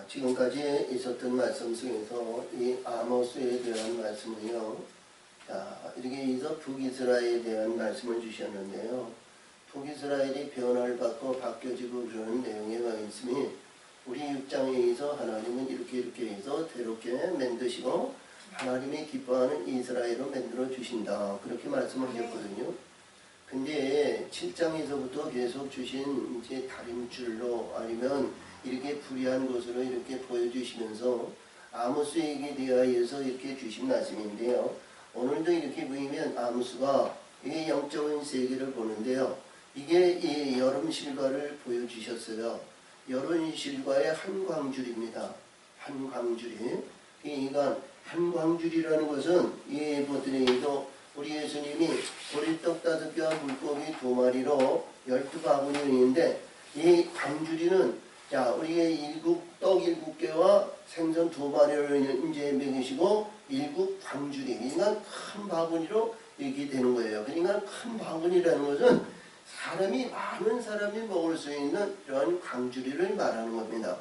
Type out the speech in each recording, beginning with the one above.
지금까지 있었던 말씀 중에서 이 아모스에 대한 말씀은요. 이렇게 해서 북이스라엘에 대한 말씀을 주셨는데요. 북이스라엘이 변화를 받고 바뀌어지고 그러는 내용의 말씀이 우리 6장에 의해서 하나님은 이렇게 해서 새롭게 만드시고 하나님이 기뻐하는 이스라엘로 만들어 주신다. 그렇게 말씀을 하셨거든요. 근데 7장에서부터 계속 주신 이제 다림줄로 아니면 이렇게 불의한 것으로 이렇게 보여주시면서 아모스에게 대하여서 이렇게 주신 말씀인데요. 오늘도 이렇게 보이면 아모스가 이게 영적인 세계를 보는데요. 이게 이 여름 실과를 보여주셨어요. 여름 실과의 한 광줄입니다. 한 광줄이. 그러니까 한 광줄이라는 것은 이 보더니도 우리 예수님이 보리떡 5개와 물고기 2마리로 12바구니인데 이 광주리는 우리의 떡 7개와 생선 2마리를 이제 먹이시고 광주리. 그러니까 큰 바구니로 이렇게 되는 거예요. 그러니까 큰 바구니라는 것은 많은 사람이 먹을 수 있는 이런 광주리를 말하는 겁니다.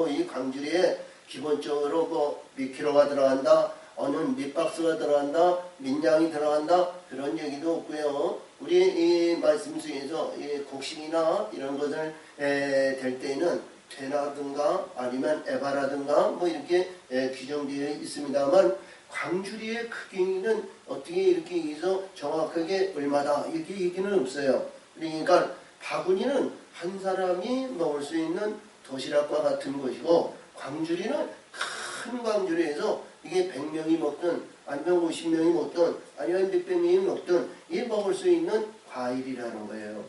이 광주리에 기본적으로 몇 킬로가 들어간다, 어느 몇 박스가 들어간다, 몇 냥이 들어간다, 그런 얘기도 없고요. 우리 이 말씀 중에서 이 곡식이나 이런 것을 될 때에는 퇴나든가 아니면 에바라든가 이렇게 규정되어 있습니다만 광주리의 크기는 어떻게 이렇게 해서 정확하게 얼마다 이렇게 얘기는 없어요. 그러니까 바구니는 한 사람이 먹을 수 있는 도시락과 같은 것이고 광주리는 큰 광주리에서 이게 100명이 먹든 아니면 50명이 먹든 아니면 몇백 명이 먹든 이 먹을 수 있는 과일이라는 거예요.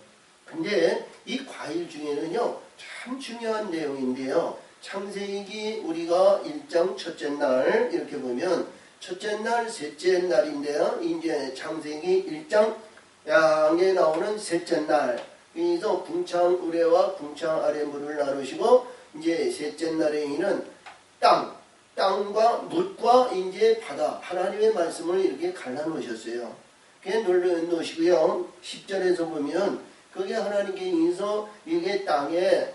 근데 이 과일 중에는요 참 중요한 내용인데요. 창세기 우리가 1장 첫째 날 이렇게 보면 첫째 날, 셋째 날인데요. 이제 창세기 1장 양에 나오는 셋째 날. 그래서 궁창 우레와 궁창 아래 물을 나누시고 이제 셋째 날에는 땅과 묻과 이제 바다 하나님의 말씀을 이렇게 갈라놓으셨어요. 그게 놓으시고요. 10절에서 보면 그게 하나님께서 이게 땅에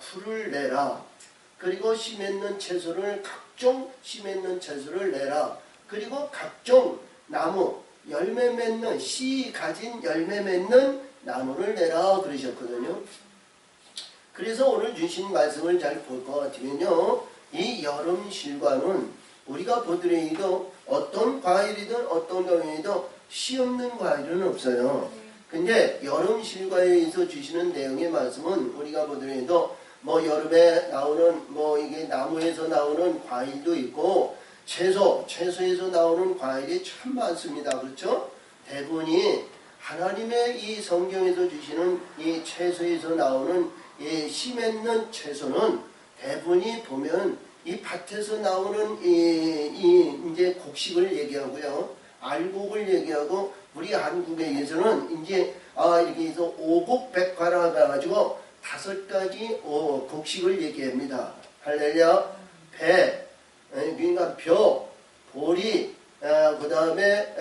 풀을 내라. 그리고 씨 맺는 채소를 각종 씨 맺는 채소를 내라. 그리고 각종 나무 열매 맺는 씨 가진 열매 맺는 나무를 내라 그러셨거든요. 그래서 오늘 주신 말씀을 잘 볼 것 같으면요. 이 여름 실과는 우리가 보더라도 어떤 과일이든 어떤 경우에도 씨 없는 과일은 없어요. 근데 여름 실과에 의해서 주시는 내용의 말씀은 우리가 보더라도 여름에 나오는 이게 나무에서 나오는 과일도 있고 채소에서 나오는 과일이 참 많습니다. 그렇죠? 대부분이 하나님의 이 성경에서 주시는 이 채소에서 나오는 이 씨 맺는 채소는 대부분이 보면 이 밭에서 나오는 이제 곡식을 얘기하고요. 알곡을 얘기하고 우리 한국에서는 이제 이렇게 해서 오곡백과라 가지고 5가지 곡식을 얘기합니다. 할렐루야. 배, 그러니까 벼, 보리, 그 다음에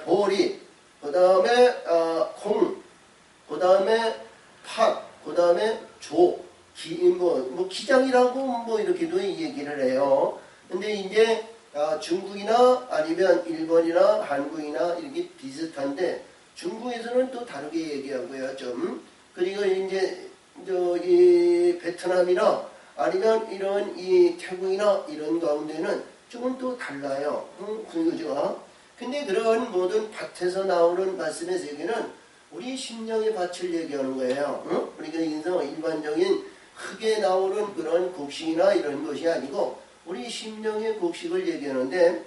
보리, 그 다음에 콩, 그 다음에 팥, 그 다음에 조, 기장이라고 이렇게도 얘기를 해요. 근데 이제 중국이나 아니면 일본이나 한국이나 이렇게 비슷한데 중국에서는 또 다르게 얘기하고요. 그리고 이제 이 베트남이나 아니면 이런 이 태국이나 이런 가운데는 조금 또 달라요. 그죠? 근데 그런 모든 밭에서 나오는 말씀의 세계는 우리 심령의 밭을 얘기하는 거예요. 우리가 일반적인 크게 나오는 그런 곡식이나 이런 것이 아니고 우리 심령의 곡식을 얘기하는데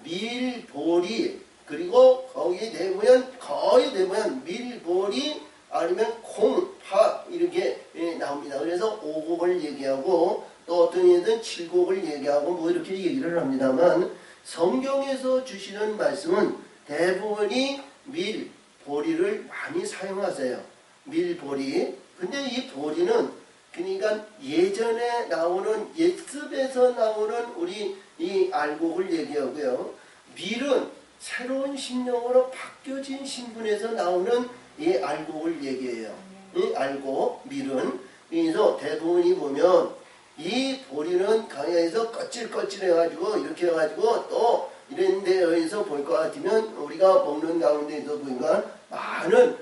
밀, 보리 그리고 거의 대부분 밀, 보리 아니면 콩, 팥 이렇게 나옵니다. 그래서 5곡을 얘기하고 또 어떤 애들은 7곡을 얘기하고 이렇게 얘기를 합니다만 성경에서 주시는 말씀은 대부분이 밀, 보리를 많이 사용하세요. 밀, 보리. 근데 이 보리는 그러니까 예전에 나오는 옛습에서 나오는 우리 이 알곡을 얘기하고요. 밀은 새로운 심령으로 바뀌어진 신분에서 나오는 이 알곡을 얘기해요. 이 알곡, 밀은. 그래서 대부분이 보면 이 보리는 강야에서 거칠거칠해가지고 이렇게 해가지고 또 이런 데에서 볼 것 같으면 우리가 먹는 가운데에서 보니까 많은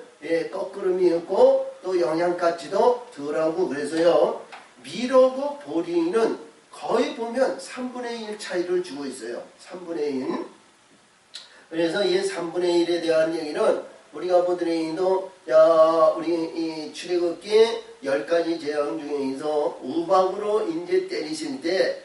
꺾으름이 있고 또 영양가치도 덜하고 그래서요. 밀하고 보리는 거의 보면 3분의 1 차이를 주고 있어요. 3분의 1. 그래서 이 3분의 1에 대한 얘기는 우리가 보더라도 우리 이 출애굽기 10가지 재앙 중에서 우박으로 이제 때리실 때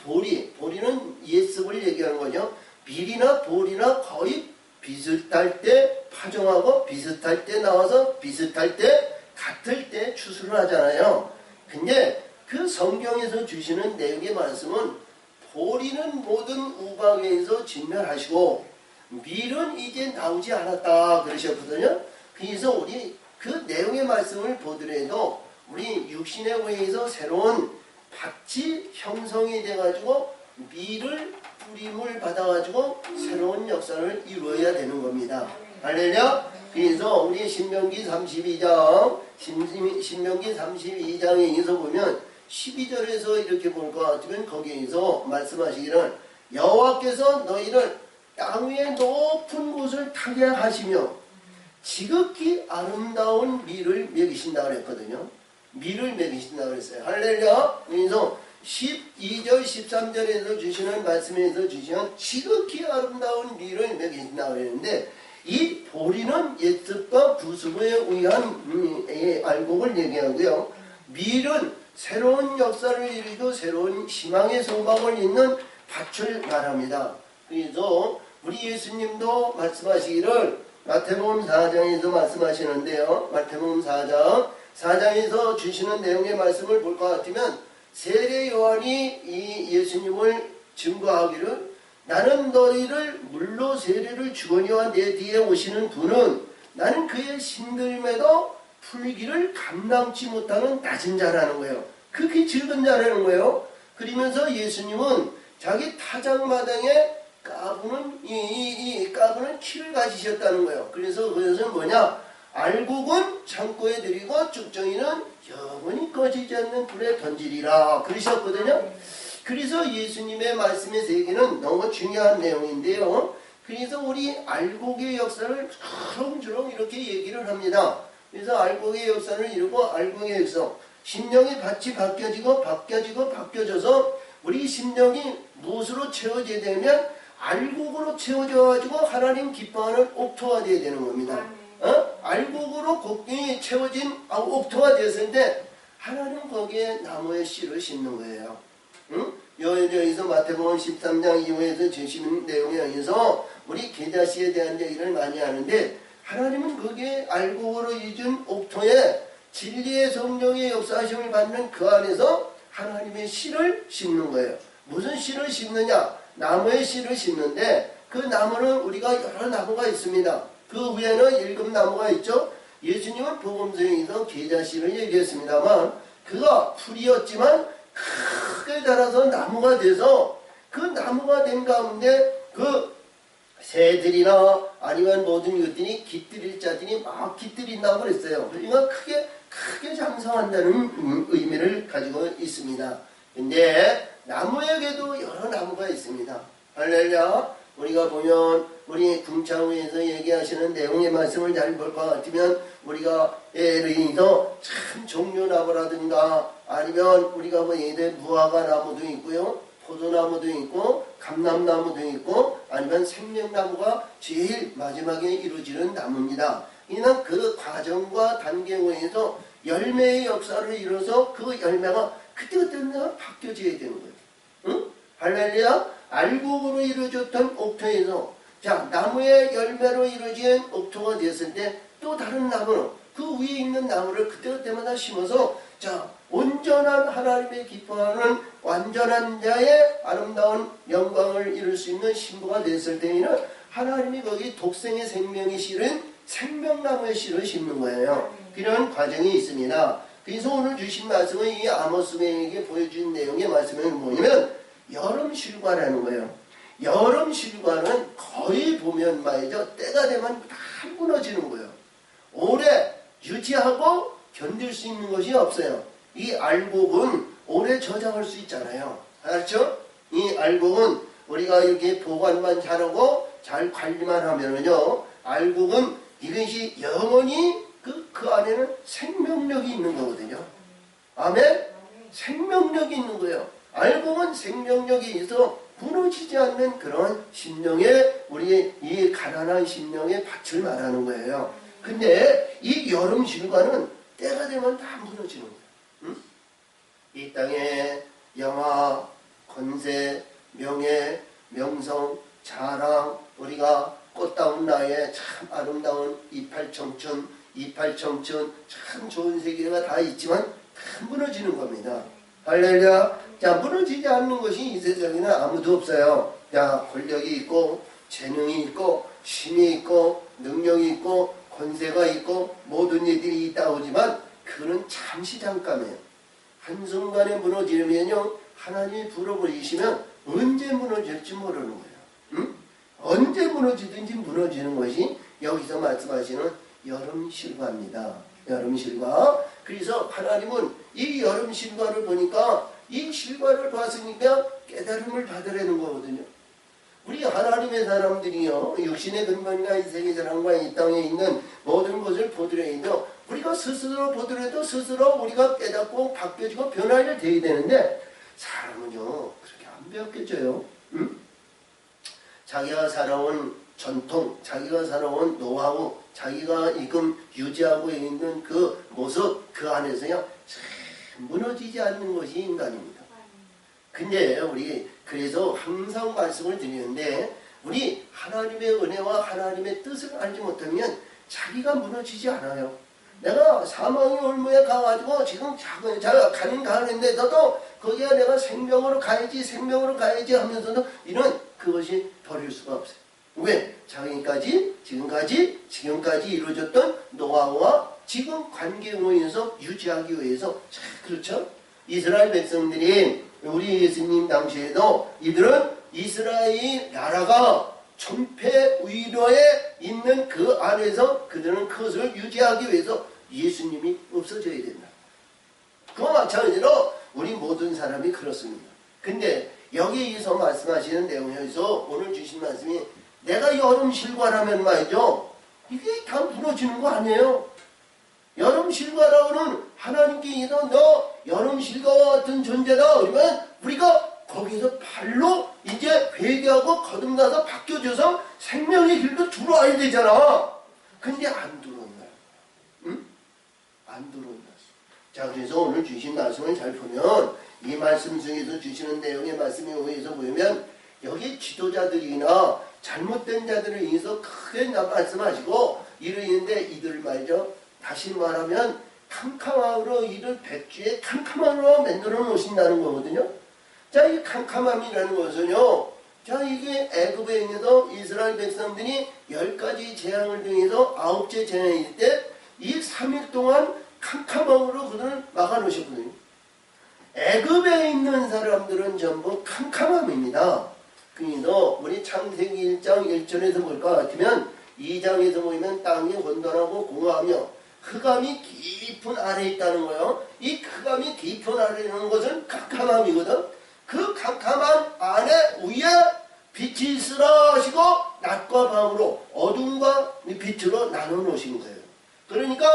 보리는 예습을 얘기하는 거죠. 밀이나 보리나 거의 비슷할 때 파종하고 비슷할 때 나와서 비슷할 때 같을 때 추수를 하잖아요. 근데 그 성경에서 주시는 내용의 말씀은 보리는 모든 우박에서 진멸하시고 밀은 이제 나오지 않았다 그러셨거든요. 그래서 우리 그 내용의 말씀을 보더라도 우리 육신에 의해서 새로운 밭이 형성이 돼가지고 밀을 뿌림을 받아가지고 새로운 역사를 이루어야 되는 겁니다. 할렐루야. 그래서 우리 신명기 32장에서 보면 12절에서 이렇게 볼 것 같으면 거기에서 말씀하시기를 여호와께서 너희를 땅 위의 높은 곳을 타게 하시며 지극히 아름다운 밀을 먹이신다 그랬거든요. 밀을 먹이신다 그랬어요. 할렐루야. 그래서 12절 13절에서 주시는 말씀에서 주시면 지극히 아름다운 밀을 먹이신다 그랬는데 이 보리는 예습과 구습에 의한 알곡을 얘기하고요. 밀은 새로운 역사를 이루고 새로운 희망의 소망을 잇는 밭을 말합니다. 그래서 우리 예수님도 말씀하시기를 마태복음 4장에서 말씀하시는데요. 마태복음 4장에서 주시는 내용의 말씀을 볼 것 같으면 세례 요한이 이 예수님을 증거하기를 나는 너희를 물로 세례를 주거니와 내 뒤에 오시는 분은 나는 그의 신들매도 풀기를 감당치 못하는 낮은 자라는 거예요. 그게 적은 자라는 거예요. 그러면서 예수님은 자기 타작마당에 까부는 까부는 키를 가지셨다는 거예요. 그래서 그것은 뭐냐? 알곡은 창고에 들이고 쭉정이는 영원히 꺼지지 않는 불에 던지리라 그러셨거든요. 그래서 예수님의 말씀의 세계는 너무 중요한 내용인데요. 그래서 우리 알곡의 역사를 주렁주렁 이렇게 얘기를 합니다. 그래서 알곡의 역사를 이루고 알곡의 역사 심령의 밭이 바뀌어져서 우리 심령이 무엇으로 채워져야 되면 알곡으로 채워져 가지고 하나님 기뻐하는 옥토가 되어야 되는 겁니다. 알곡으로 곡괭이 채워진 옥토가 되었는데 하나님 거기에 나무의 씨를 심는 거예요. 여기서 마태복음 13장 이후에서 주시는 내용에 의해서 우리 계자씨에 대한 얘기를 많이 하는데 하나님은 거기에 알곡으로 잊은 옥토에 진리의 성령의 역사하심을 받는 그 안에서 하나님의 씨를 심는 거예요. 무슨 씨를 심느냐? 나무의 씨를 심는데 그 나무는 우리가 여러 나무가 있습니다. 그 위에는 일금나무가 있죠. 예수님은 복음서에서 계자씨를 얘기했습니다만 그가 풀이었지만 크게 자라서 나무가 돼서 그 나무가 된 가운데 그 새들이나 아니면 모든 것들이 깃들일 자들이 막 깃들인다고 그랬어요. 그러니까 크게 장성한다는 의미를 가지고 있습니다. 근데 나무에게도 여러 나무가 있습니다. 할렐루야. 우리가 보면 우리 궁창회에서 얘기하시는 내용의 말씀을 잘 볼 것 같으면 우리가 예를 들어서 참 종려나무라든가 아니면 우리가 뭐 예를 무화과 나무도 있고요. 포도나무도 있고 감람나무도 있고 아니면 생명나무가 제일 마지막에 이루어지는 나무입니다. 이는 그 과정과 단계에 의해서 열매의 역사를 이뤄서 그 열매가 그때그때 바뀌어져야 되는 거예요. 응? 할렐루야. 알곡으로 이루어졌던 옥토에서 자 나무의 열매로 이루어진 옥토가 되었을 때 또 다른 나무 그 위에 있는 나무를 그때그때마다 심어서 자 온전한 하나님의 기뻐하는 완전한 자의 아름다운 영광을 이룰 수 있는 신부가 됐을 때에는 하나님이 거기 독생의 생명이 실은 생명나무의 씨를 심는 거예요. 그런 과정이 있습니다. 그래서 오늘 주신 말씀은 이 아모스에게 보여준 내용의 말씀은 뭐냐면 여름실과라는 거예요. 여름실과는 거의 보면 말이죠. 때가 되면 다 무너지는 거예요. 오래 유지하고 견딜 수 있는 것이 없어요. 이 알곡은 오래 저장할 수 있잖아요. 알았죠? 이 알곡은 우리가 이렇게 보관만 잘하고 잘 관리만 하면은요, 알곡은 이것이 영원히 그 안에는 생명력이 있는 거거든요. 아멘? 생명력이 있는 거예요. 알곡은 생명력이 있어 무너지지 않는 그런 심령의, 우리 이 가난한 심령의 밭을 말하는 거예요. 근데 이 여름 실과는 때가 되면 다 무너지는 거예요. 응? 이 땅에 영화, 권세, 명예, 명성, 자랑, 우리가 꽃다운 나이에 참 아름다운 이팔청춘 참 좋은 세계가 다 있지만 다 무너지는 겁니다. 할렐루야. 자, 무너지지 않는 것이 이 세상에는 아무도 없어요. 자, 권력이 있고 재능이 있고 힘이 있고 능력이 있고 권세가 있고 모든 일들이 있다오지만 그거는 잠시 잠깐이에요. 한순간에 무너지면요, 하나님이 불어버리시면 언제 무너질지 모르는 거예요. 응? 언제 무너지든지 무너지는 것이 여기서 말씀하시는 여름 실과입니다. 여름 실과. 그래서 하나님은 이 여름 실과를 보니까 이 실과를 봤으니까 깨달음을 받으라는 거거든요. 우리 하나님의 사람들이요, 육신의 근본과 이 세계 사랑과 이 땅에 있는 모든 것을 보더라도 우리가 스스로 보더라도 스스로 우리가 깨닫고 바뀌어지고 변화를 돼야 되는데 사람은요 그렇게 안 바뀌어져요. 응? 자기가 살아온 전통, 자기가 살아온 노하우, 자기가 지금 유지하고 있는 그 모습, 그 안에서요 참 무너지지 않는 것이 인간입니다. 근데 우리 그래서 항상 말씀을 드리는데, 우리 하나님의 은혜와 하나님의 뜻을 알지 못하면 자기가 무너지지 않아요. 내가 사망의 올무에 가가지고 지금 가는 가는데서도 거기에 내가 생명으로 가야지 하면서도 이런 그것이 버릴 수가 없어요. 왜? 지금까지 이루어졌던 노하우와 지금 관계에 의해서 유지하기 위해서. 자, 그렇죠? 이스라엘 백성들이 우리 예수님 당시에도 이들은 이스라엘 나라가 전패 위로에 있는 그 안에서 그들은 그것을 유지하기 위해서 예수님이 없어져야 된다. 그와 마찬가지로 우리 모든 사람이 그렇습니다. 근데 여기에서 말씀하시는 내용에서 오늘 주신 말씀이 내가 여름 실과라면 말이죠, 이게 다 무너지는 거 아니에요. 여름 실과라고는 하나님께 너 여름 실과와 같은 존재다 그러면 우리가 거기서 발로 이제 회개하고 거듭나서 바뀌어져서 생명의 길도 들어와야 되잖아. 근데 안 들어온다. 응? 안 들어온다. 자, 그래서 오늘 주신 말씀을 잘 보면 이 말씀 중에서 주시는 내용의 말씀에 의해서 보면 여기 지도자들이나 잘못된 자들을 위해서 크게 말씀하시고 이르는데 이들 말이죠. 다시 말하면 캄캄함으로 이를 백주에 캄캄함으로 만들어 놓으신다는 거거든요. 자, 이 캄캄함이라는 것은요, 자, 이게 애굽에 있는 이스라엘 백성들이 10가지 재앙을 통해서 9째 재앙일 때 이 3일 동안 캄캄함으로 그들을 막아 놓으셨거든요. 애굽에 있는 사람들은 전부 캄캄함입니다. 그래서 우리 창세기 1장 1절에서 볼 것 같으면 2장에서 보면 땅이 혼돈하고 공허하며 흑암이 깊은 아래에 있다는 거예요. 이 흑암이 깊은 아래에 있는 것은 캄캄함이거든. 그 캄캄한 안에 위에 빛이 있으라 하시고 낮과 밤으로 어둠과 빛으로 나눠 놓으신 거예요. 그러니까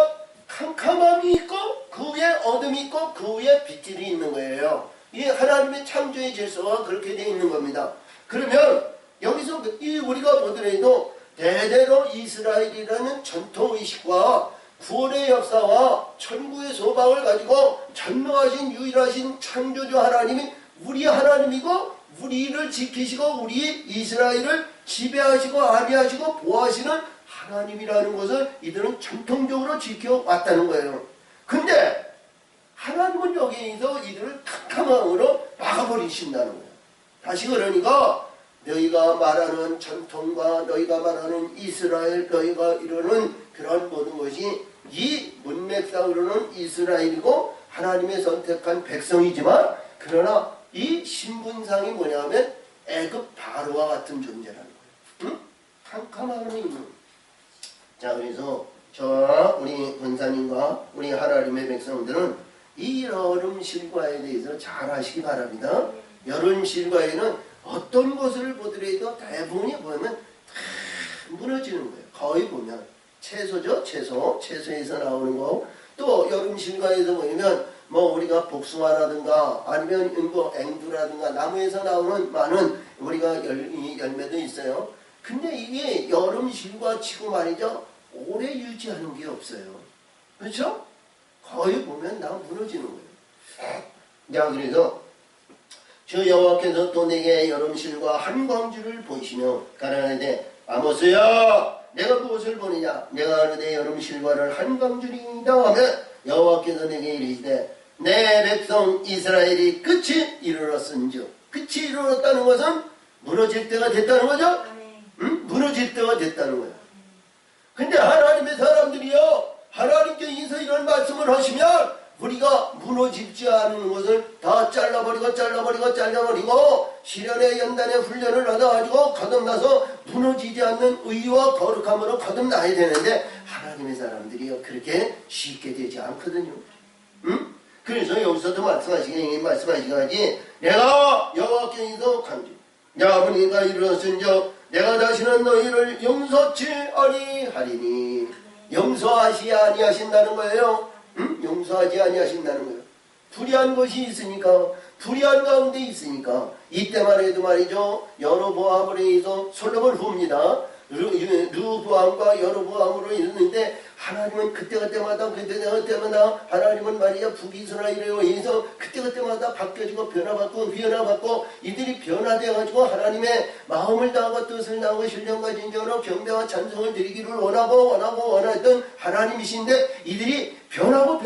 캄캄함이 있고 그 위에 어둠이 있고 그 위에 빛이 있는 거예요. 이 하나님의 창조의 질서가 그렇게 되어 있는 겁니다. 그러면 여기서 우리가 보더라도 대대로 이스라엘이라는 전통의식과 구원의 역사와 천국의 소망을 가지고 전능하신 유일하신 창조주 하나님이 우리 하나님이고 우리를 지키시고 우리 이스라엘을 지배하시고 안위하시고 보호하시는 하나님이라는 것을 이들은 전통적으로 지켜왔다는 거예요. 근데 하나님은 여기에서 이들을 캄캄함으로 막아버리신다는 거예요. 다시 그러니까 너희가 말하는 전통과 너희가 말하는 이스라엘, 너희가 이루는 그런 모든 것이 이 문맥상으로는 이스라엘이고 하나님의 선택한 백성이지만 그러나 이 신분상이 뭐냐면 애굽 바로와 같은 존재라는 거예요. 응? 캄캄함이 있는 거예요. 자, 그래서 저와 우리 권사님과 우리 하나님의 백성들은 이 여름 실과에 대해서 잘 아시기 바랍니다. 여름 실과에는 어떤 것을 보더라도 대부분이 보면 다 무너지는 거예요. 거의 보면 채소죠. 채소에서 나오는 거. 또 여름 실과에서 보면 뭐 우리가 복숭아라든가 아니면 뭐 앵두라든가 나무에서 나오는 많은 우리가 열매도 있어요. 근데 이게 여름 실과 치고 말이죠. 오래 유지하는 게 없어요. 그렇죠? 거의 보면 다 무너지는 거예요. 자, 그래서 주 여호와께서 또 내게 여름 실과 한 광주를 보이시며 가라사대 아모스야 내가 무엇을 보느냐 내가 내 여름 실과를 한 광주리이다 하면 여호와께서 내게 이르시되 내 백성 이스라엘이 끝이 이르렀은즉 끝이 이르렀다는 것은 무너질 때가 됐다는 거죠? 응? 무너질 때가 됐다는 거예요. 근데 하나님의 사람들이요 하나님께서 이런 말씀을 하시면 우리가 무너지지 않은 것을 다 잘라버리고 시련의 연단의 훈련을 받아가지고 거듭나서 무너지지 않는 의와 거룩함으로 거듭나야 되는데 하나님의 사람들이요 그렇게 쉽게 되지 않거든요. 응? 그래서 여기서도 말씀하시기까지 내가 여호와께서 간주 야분이가 이르렀은즉 내가 다시는 너희를 용서치 아니하리니 용서하시 아니하신다는 거예요. 응? 용서하지 아니하신다는 거예요. 불의한 것이 있으니까 불의한 가운데 있으니까 이때만 해도 말이죠. 여로보암으로 인해서 솔로몬 후입니다. 르보암과 여로보암으로 있는데 하나님은 그때마다 하나님은 말이야 북이스라엘에 의해서 그때마다 바뀌어지고 변화받고 이들이 변화되어가지고 하나님의 마음을 다하고 뜻을 다하고 신령과 진정으로 경배와 찬송을 드리기를 원하던 하나님이신데 이들이 변하는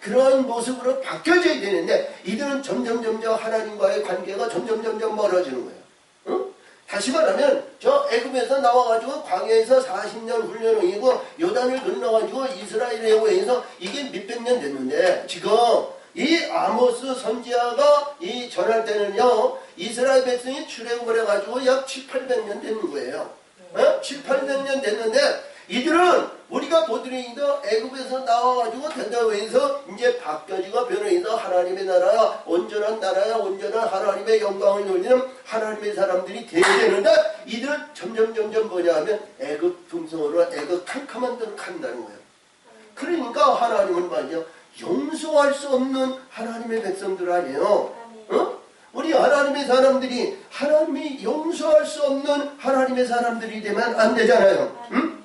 그러한 모습으로 바뀌어져야 되는데 이들은 점점 하나님과의 관계가 점점 멀어지는 거예요. 응? 다시 말하면 저 애굽에서 나와가지고 광야에서 40년 훈련을 이고 요단을 건너가지고 이스라엘에 의해서 이게 몇백 년 됐는데 지금 이 아모스 선지자가 이 전할 때는요 이스라엘 백성이 출애굽을 해가지고 약 700~800년 되는 거예요. 700~800년 됐는데 이들은 우리가 보더라도 애굽에서 나와가지고 대다에서 이제 바뀌어지고 변해서 하나님의 나라야 온전한 하나님의 영광을 누리는 하나님의 사람들이 되어야 되는데 이들은 점점 뭐냐면 애굽 풍성으로 애굽 캄캄한 데로 간다는 거예요. 그러니까 하나님은 말이죠 용서할 수 없는 하나님의 백성들 아니에요. 우리 하나님의 사람들이 하나님이 용서할 수 없는 하나님의 사람들이 되면 안 되잖아요. 응?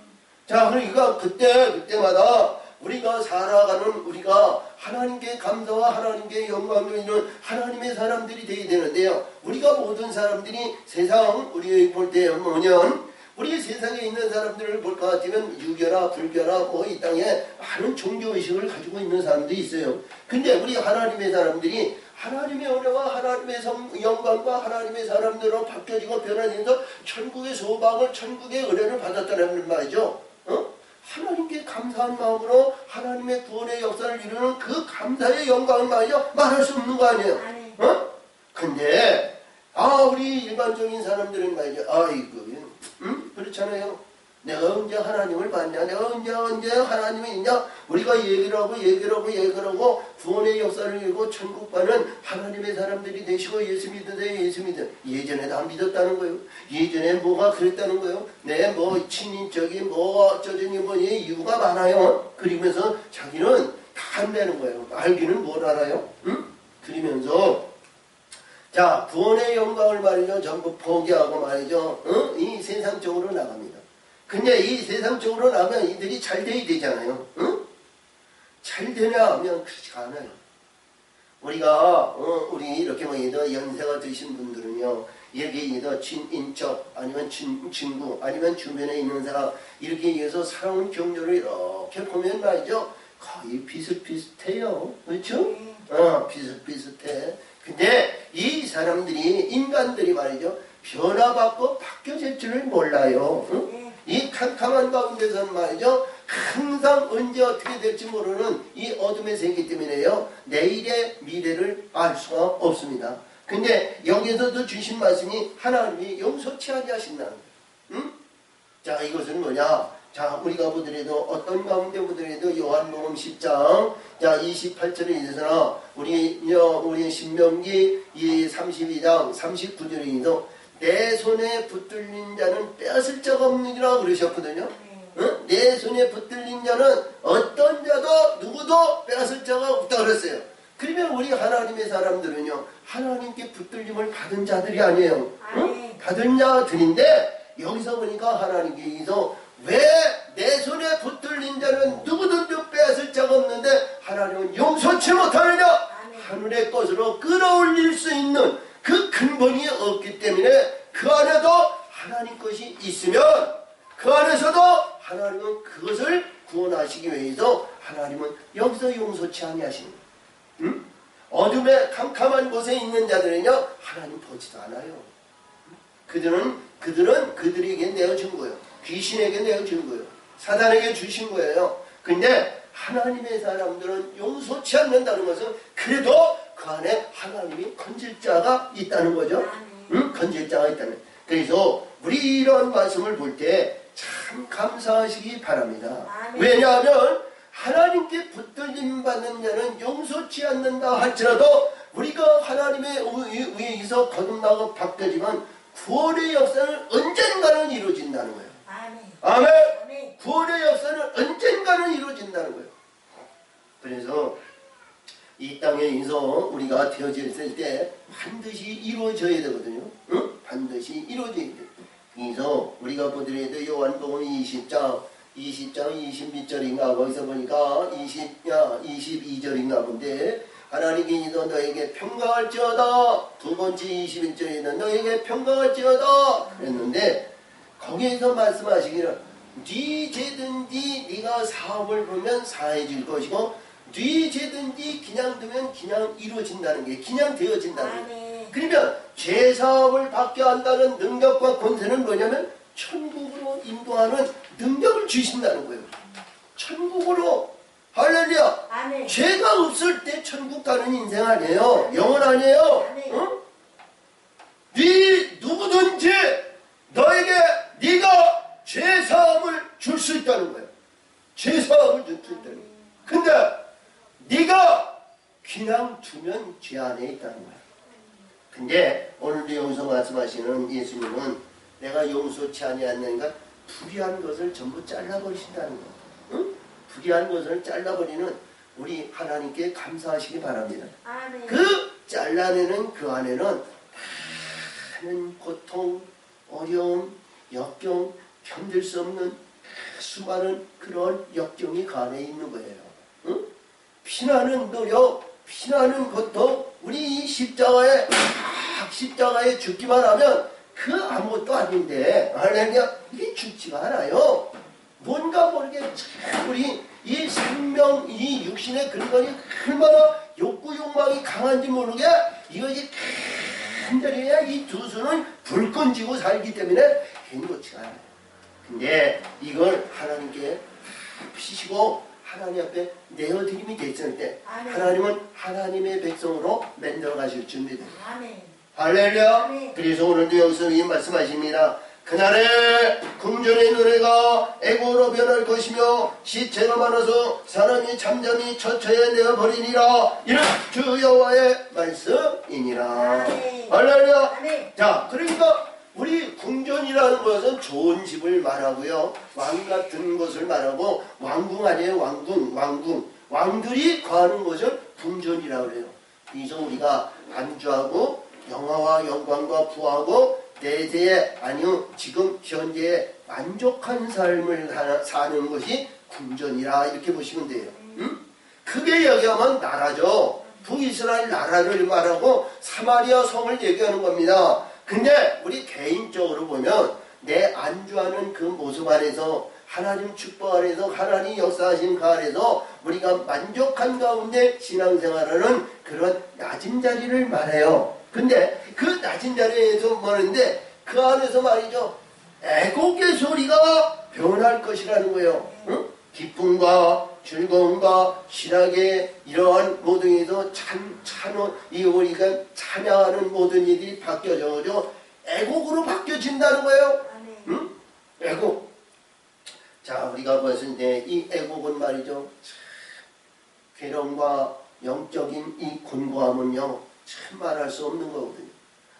자, 그러니까 그때마다 우리가 살아가는 우리가 하나님께 감사와 하나님께 영광을 있는 하나님의 사람들이 되어야 되는데요. 우리가 모든 사람들이 세상 우리 볼 때 뭐냐면 우리 세상에 있는 사람들을 볼 것 같으면 유교나 불교나 뭐 이 땅에 많은 종교의식을 가지고 있는 사람들이 있어요. 근데 우리 하나님의 사람들이 하나님의 은혜와 하나님의 영광과 하나님의 사람들로 바뀌어지고 변화되면서 천국의 소망을 천국의 은혜를 받았다는 말이죠. 하나님께 감사한 마음으로 하나님의 구원의 역사를 이루는 그 감사의 영광을 말이죠 말할 수 없는 거 아니에요. 근데 우리 일반적인 사람들은 말이죠 아이고 그렇잖아요. 내가 언제 하나님을 봤냐 내가 언제 하나님이 있냐 우리가 얘기를 하고 구원의 역사를 이루고 천국 가는 하나님의 사람들이 되시고 예수 믿으세요. 예전에도 안 믿었다는 거예요. 예전에 뭐가 그랬다는 거예요. 뭐 친인적이 뭐 어쩌더니 뭐니 이유가 많아요. 그러면서 자기는 다 안되는 거예요. 알기는 뭘 알아요. 그러면서 자 구원의 영광을 말이죠 전부 포기하고 말이죠 이 세상 쪽으로 나갑니다. 근데 이 세상 쪽으로 나면 이들이 잘 돼야 되잖아요. 잘 되냐 하면 그렇지가 않아요. 우리가 우리 이렇게 뭐 연세가 드신 분들은요 이렇게 친인척 아니면 친구 아니면 주변에 있는 사람 이렇게 해서 살아온 경로를 이렇게 보면 말이죠 거의 비슷비슷해요. 그렇죠? 비슷비슷해. 근데 이 사람들이 인간들이 말이죠 변화받고 바뀌어질 줄을 몰라요. 이 캄캄한 가운데서는 말이죠 항상 언제 어떻게 될지 모르는 이 어둠의 세계 때문에요 내일의 미래를 알 수가 없습니다. 근데 여기에서도 주신 말씀이 하나님이 용서치 아니하신다는 거예요. 자 이것은 뭐냐 자, 우리가 보더라도 어떤 가운데 보더라도 요한복음 10장 자 28절에 있어서나 우리 신명기 이 32장 39절에 있어 내 손에 붙들린 자는 빼앗을 자가 없느니라 그러셨거든요. 응? 내 손에 붙들린 자는 어떤 자도 누구도 빼앗을 자가 없다 그랬어요. 그러면 우리 하나님의 사람들은요 하나님께 붙들림을 받은 자들이 아니에요. 응? 받은 자들인데 여기서 보니까 하나님께서 왜 내 손에 붙들린 자는 누구든지 빼앗을 자가 없는데 하나님은 용서치 못하느냐? 하늘의 것으로 끌어올릴 수 있는 그 근본이 없기 때문에 그 안에도 하나님 것이 있으면 그 안에서도 하나님은 그것을 구원하시기 위해서 하나님은 여기서 용서치 아니하십니다. 응? 어둠의 캄캄한 곳에 있는 자들은요 하나님 보지도 않아요. 그들은 그들에게 내어준 거예요. 귀신에게 내어준 거예요. 사단에게 주신 거예요. 근데 하나님의 사람들은 용서치 않는다는 것은 그래도 그 안에 하나님이 건질 자가 있다는 거죠. 응? 건질 자가 있다는. 그래서 우리 이런 말씀을 볼 때 참 감사하시기 바랍니다. 왜냐하면 하나님께 붙들림 받는 자는 용서치 않는다 할지라도 우리가 하나님의 의에서 거듭나고 바뀌지만 구원의 역사는 언젠가는 이루어진다는 거예요. 아멘. 구원의 역사는 언젠가는 이루어진다는 거예요. 그래서 이 땅에서 우리가 되어졌을 때 반드시 이루어져야 되거든요. 응? 반드시 이루어져야 돼요. 그래서 우리가 보더라도 요한복음 20장 22절인가 거기서 보니까 22절인가 본데 하나님께서 너에게 평강할지어다. 두 번째 21절에는 너에게 평강할지어다 그랬는데 거기에서 말씀하시기를 네 죄든지 네가 사업을 보면 사해질 것이고 네 죄든지 그냥 두면 그냥 이루어진다는 게 그냥 되어진다는 게 그러면 죄 사업을 받게 한다는 능력과 권세는 뭐냐면 천국으로 인도하는 능력을 주신다는 거예요. 천국으로 할렐루야. 아멘. 죄가 없을 때 천국 가는 인생 아니에요. 영원 아니에요. 응? 네 누구든지 너에게 네가 죄 사함을 줄 수 있다는 거예요. 죄 사함을 줄 수 있다는 거예요. 근데 네가 그냥 두면 죄 안에 있다는 거예요. 근데 오늘도 여기서 말씀하시는 예수님은 내가 용서치 아니하는가 불의한 것을 전부 잘라버리신다는 거예요. 응? 불의한 것을 잘라버리는 우리 하나님께 감사하시기 바랍니다. 아멘. 그 잘라내는 그 안에는 많은 고통, 어려움, 역경, 견딜 수 없는 수많은 그런 역경이 그 안에 있는 거예요. 응? 피나는 노력, 피나는 고통, 우리 이 십자가에 죽기만 하면 그 아무것도 아닌데 할렐루야 이게 죽지가 않아요. 뭔가 모르게 우리 이 생명, 이 육신의 근본이 얼마나 욕구 욕망이 강한지 모르게 이것이 간절해야 이 두 손은 불 끈지고 살기 때문에 행복치가 않아요. 근데 이걸 하나님께 피시고 하나님 앞에 내어드림이 됐을 때 아멘. 하나님은 하나님의 백성으로 만들어 가실 준비돼요. 할렐루야. 아멘. 그래서 오늘도 여기서 이 말씀하십니다. 그날에 궁전의 노래가 애고로 변할 것이며 시체가 많아서 사람이 잠잠히 처처에 내어버리니라. 이는 주 여호와의 말씀이니라. 할렐루야. 자, 그러니까 우리 궁전이라는 것은 좋은 집을 말하고요. 왕 같은 것을 말하고 왕궁 아니에요. 왕궁. 왕들이 거하는 것을 궁전이라고 해요. 그래서 우리가 안주하고 영화와 영광과 부하고 대세에 아니요 지금 현재에 만족한 삶을 사는 것이 궁전이라 이렇게 보시면 돼요. 응? 크게 얘기하면 나라죠. 북이스라엘 나라를 말하고 사마리아 성을 얘기하는 겁니다. 근데 우리 개인적으로 보면 내 안주하는 그 모습 안에서 하나님 축복 안에서 하나님 역사하신 그 안에서 우리가 만족한 가운데 신앙생활하는 그런 낮은 자리를 말해요. 근데 그 낮은 자리에서 말하는데 그 안에서 말이죠. 애곡의 소리가 변할 것이라는 거예요. 응? 기쁨과 즐거움과 신학의 이러한 모든 일에서 우리가 찬양하는 모든 일이 바뀌어져 애곡으로 바뀌어진다는 거예요. 응? 애곡. 자, 우리가 봤을 때 이 애국은 말이죠. 괴로움과 영적인 이 곤고함은요, 참 말할 수 없는 거거든요.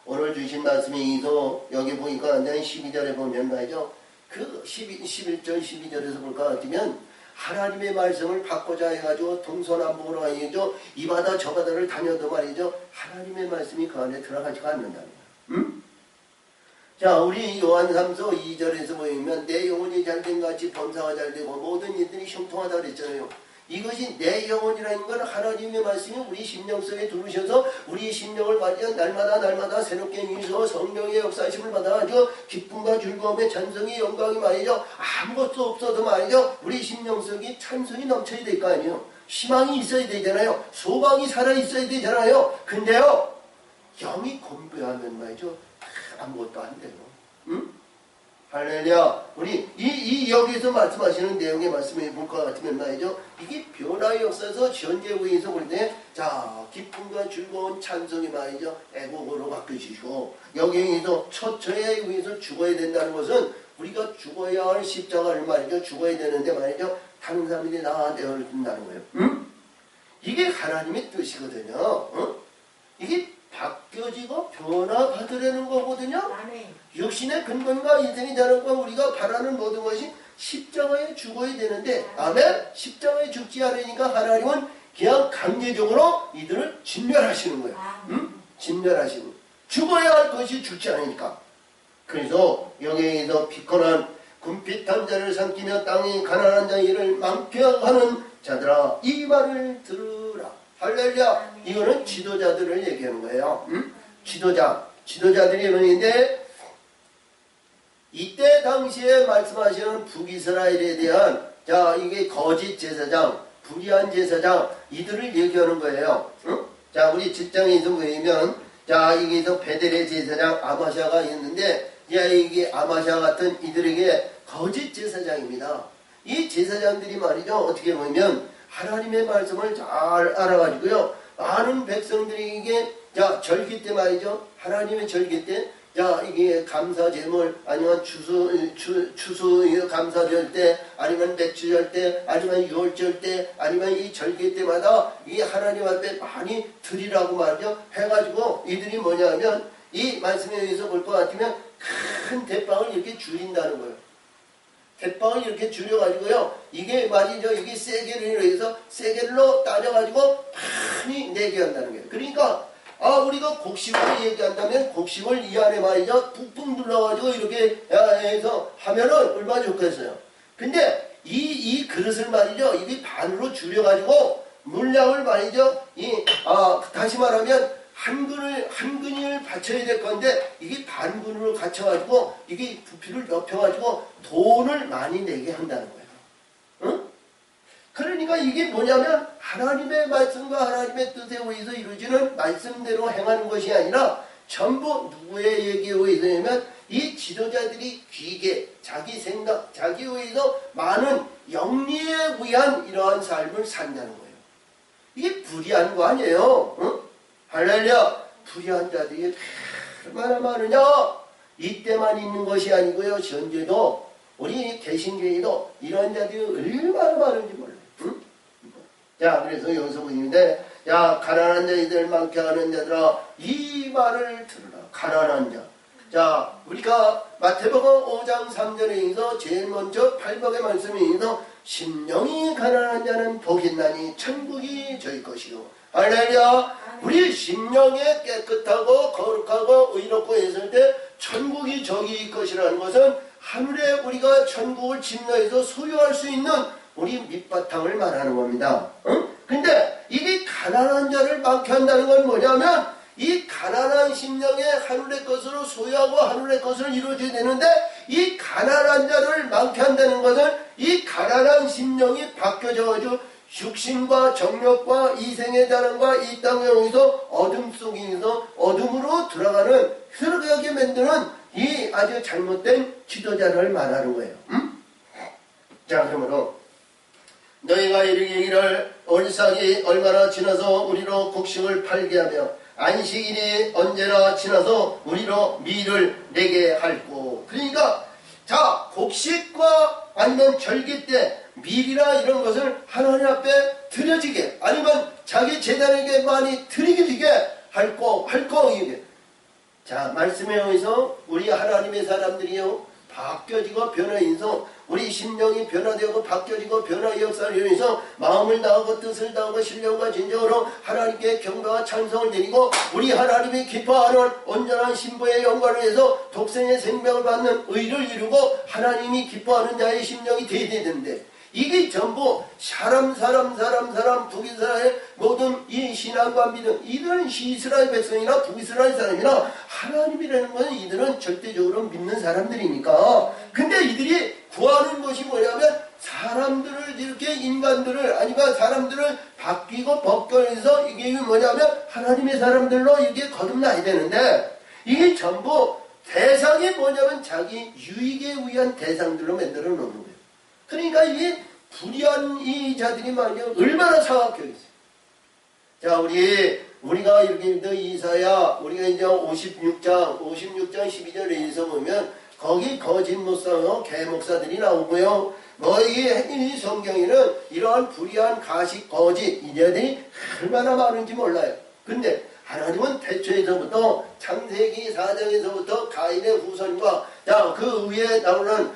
오늘 주신 말씀이 이도 여기 보니까 12절에 보면 말이죠. 그 11절, 12절에서 볼 것 같으면 하나님의 말씀을 받고자 해가지고 동서남북으로 아니죠. 이 바다 저 바다를 다녀도 말이죠. 하나님의 말씀이 그 안에 들어가지가 않는다는 거예요. 자, 우리 요한삼서 2절에서 보면 내 영혼이 잘된 같이 범사가 잘되고 모든 일들이 형통하다 그랬잖아요. 이것이 내 영혼이라는 건 하나님의 말씀이 우리 심령 속에 들어오셔서 우리 심령을 받아 날마다 새롭게 인서 성령의 역사심을 받아가지고 기쁨과 즐거움의 찬송이 영광이 말이죠. 아무것도 없어도 말이죠. 우리 심령 속에 찬송이 넘쳐야 될 거 아니에요. 희망이 있어야 되잖아요. 소망이 살아있어야 되잖아요. 근데요, 영이 곤배하면 말이죠. 아무것도 안 돼요. 응? 할렐루야. 우리 여기서 말씀하시는 내용의 말씀을 볼 것 같으면 말이죠. 이게 변화의 역사에서 현재 후에서 볼 때, 자, 기쁨과 즐거운 찬송이 말이죠. 애곡으로 바뀌시고, 여기에서 처처에 의해서 죽어야 된다는 것은 우리가 죽어야 할 십자가를 말이죠. 죽어야 되는데 말이죠. 다른 사람들이 나 내어준다는 거예요. 응? 이게 하나님의 뜻이거든요. 응? 이게 바뀌어지고 변화받으려는 거거든요. 육신의 근본과 인생의 자랑과 우리가 바라는 모든 것이 십자가에 죽어야 되는데, 아멘? 십자가에 죽지 않으니까 하나님은 그냥 강제적으로 이들을 진멸하시는 거예요. 진멸하시는 거예요. 죽어야 할 것이 죽지 않으니까. 그래서 여기에서 피곤한 군핏한 자를 삼키며 땅이 가난한 자 일을 많게 하는 자들아 이 말을 들으라. 할렐루야. 이거는 지도자들을 얘기하는 거예요. 지도자들이 있는데 이때 당시에 말씀하시는 북이스라엘에 대한 자 이게 거짓 제사장, 불의한 제사장 이들을 얘기하는 거예요. 응? 자 우리 7장에서 보면 자 여기서 베델의 제사장 아마샤가 있는데 야 이게 아마샤 같은 이들에게 거짓 제사장입니다. 이 제사장들이 말이죠 어떻게 보면 하나님의 말씀을 잘 알아가지고요 많은 백성들에게 자 절기 때 말이죠 하나님의 절기 때 자 이게 감사 제물 아니면 추수 감사절 때 아니면 맥주절 때 아니면 유월절 때 아니면 이 절기 때마다 이 하나님 앞에 많이 드리라고 말이죠 해가지고 이들이 뭐냐면 이 말씀에 의해서 볼 것 같으면 큰 대빵을 이렇게 줄인다는 거예요. 대빵을 이렇게 줄여가지고요 이게 말이죠 이게 세겔을 해서 세겔로 따져가지고 많이 내게 한다는 거예요. 그러니까 우리가 곡식을 얘기한다면 곡식을 이 안에 말이죠 푹푹 눌러가지고 이렇게 해서 하면은 얼마나 좋겠어요. 근데 이 그릇을 말이죠 이게 반으로 줄여가지고 물량을 말이죠 다시 말하면 한 근을 받쳐야 될 건데 이게 반근으로 갖춰가지고 이게 부피를 높여가지고 돈을 많이 내게 한다는 거예요. 응? 그러니까 이게 뭐냐면 하나님의 말씀과 하나님의 뜻에 의해서 이루어지는 말씀대로 행하는 것이 아니라 전부 누구의 얘기에 의해서냐면 이 지도자들이 귀계, 자기 생각, 자기 의해서 많은 영리에 의한 이러한 삶을 산다는 거예요. 이게 불의한 거 아니에요. 응? 할렐루야. 불의한 자들이 얼마나 많으냐. 이때만 있는 것이 아니고요. 현재도 우리 개신교회도 이런 자들이 얼마나 많은지 몰라요. 응? 자 그래서 여기서 보이는데 야 가난한 자들 많게 하는 자들아 이 말을 들으라. 가난한 자. 자 우리가 마태복음 5장 3절에서 제일 먼저 8복의 말씀에서 심령이 가난한 자는 복이 있나니 천국이 저희 것이요. 할렐루야. 우리 심령이 깨끗하고 거룩하고 의롭고 했을 때 천국이 저기 것이라는 것은 하늘에 우리가 천국을 침노해서 소유할 수 있는 우리 밑바탕을 말하는 겁니다. 응? 근데 이게 가난한 자를 많게 한다는 건 뭐냐면 이 가난한 심령에 하늘의 것으로 소유하고 하늘의 것을 이루어져야 되는데 이 가난한 자를 많게 한다는 것은 이 가난한 심령이 바뀌어져가지고 육신과 정욕과 이생의 자랑과 이 땅에 의해서 어둠 속에서 어둠으로 들어가는 흐르게 만드는 이 아주 잘못된 지도자를 말하는 거예요. 응? 자 그러므로 너희가 이르기를 월삭이 얼마나 지나서 우리로 곡식을 팔게 하며 안식일이 언제나 지나서 우리로 밀을 내게 할고. 그러니까 자, 곡식과 아니면 절기 때 밀이나 이런 것을 하나님 앞에 드려지게 아니면 자기 제단에게 많이 드리게 할거 이게. 자, 말씀에 의해서 우리 하나님의 사람들이요 바뀌어지고 변화해서 우리 심령이 변화되고 바뀌어지고 변화의 역사를 이루어서 마음을 다하고 뜻을 다하고 신령과 진정으로 하나님께 경배와 찬송을 드리고 우리 하나님이 기뻐하는 온전한 신부의 영광을 위해서 독생의 생명을 받는 의를 이루고 하나님이 기뻐하는 자의 심령이 되어야 되는데 이게 전부 사람 북이스라엘 모든 이 신앙과 믿음 이들은 이스라엘 백성이나 북이스라엘 사람이나 하나님이라는 것은 이들은 절대적으로 믿는 사람들이니까 근데 이들이 구하는 것이 뭐냐면 사람들을 이렇게 인간들을 아니면 사람들을 바뀌고 벗겨내서 이게 뭐냐면 하나님의 사람들로 이게 거듭나야 되는데 이게 전부 대상이 뭐냐면 자기 유익에 의한 대상들로 만들어 놓는 거예요. 그러니까 이 불의한 이 자들이 말이야 얼마나 사악하겠어요. 자, 우리가 이렇게 이사야 우리가 이제 56장 12절에서 보면 거기 거짓 목사와 개 목사들이 나오고요. 이 성경에는 이러한 불의한 가식 거짓 이자들이 얼마나 많은지 몰라요. 근데 하나님은 태초에서부터 창세기 4장에서부터 가인의 후손과 자, 그 위에 나오는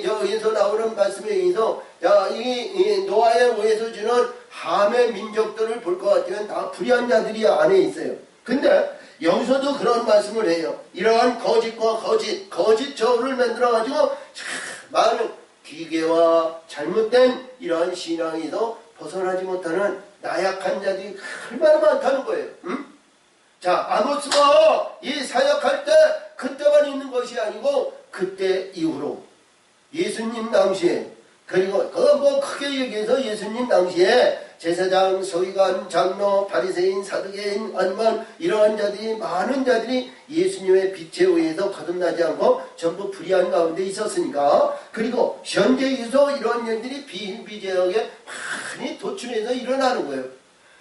여기서 나오는 말씀에 의해서 자, 이 노아에 의해서 주는 함의 민족들을 볼 것 같으면 다 불의한 자들이 안에 있어요. 근데 여기서도 그런 말씀을 해요. 이러한 거짓과 거짓 저울을 만들어가지고 많은 기계와 잘못된 이러한 신앙에서 벗어나지 못하는 나약한 자들이 얼마나 많다는 거예요. 응? 자, 아모스가 이 사역할 때 그때만 있는 것이 아니고 그때 이후로 예수님 당시에 그리고 크게 얘기해서 예수님 당시에 제사장, 서기관, 장로, 바리새인, 사두개인 아니면 이러한 자들이 많은 자들이 예수님의 빛에 의해서 거듭나지 않고 전부 불의한 가운데 있었으니까 그리고 현재에서 이러한 일들이 비일비재하게 많이 도출해서 일어나는 거예요.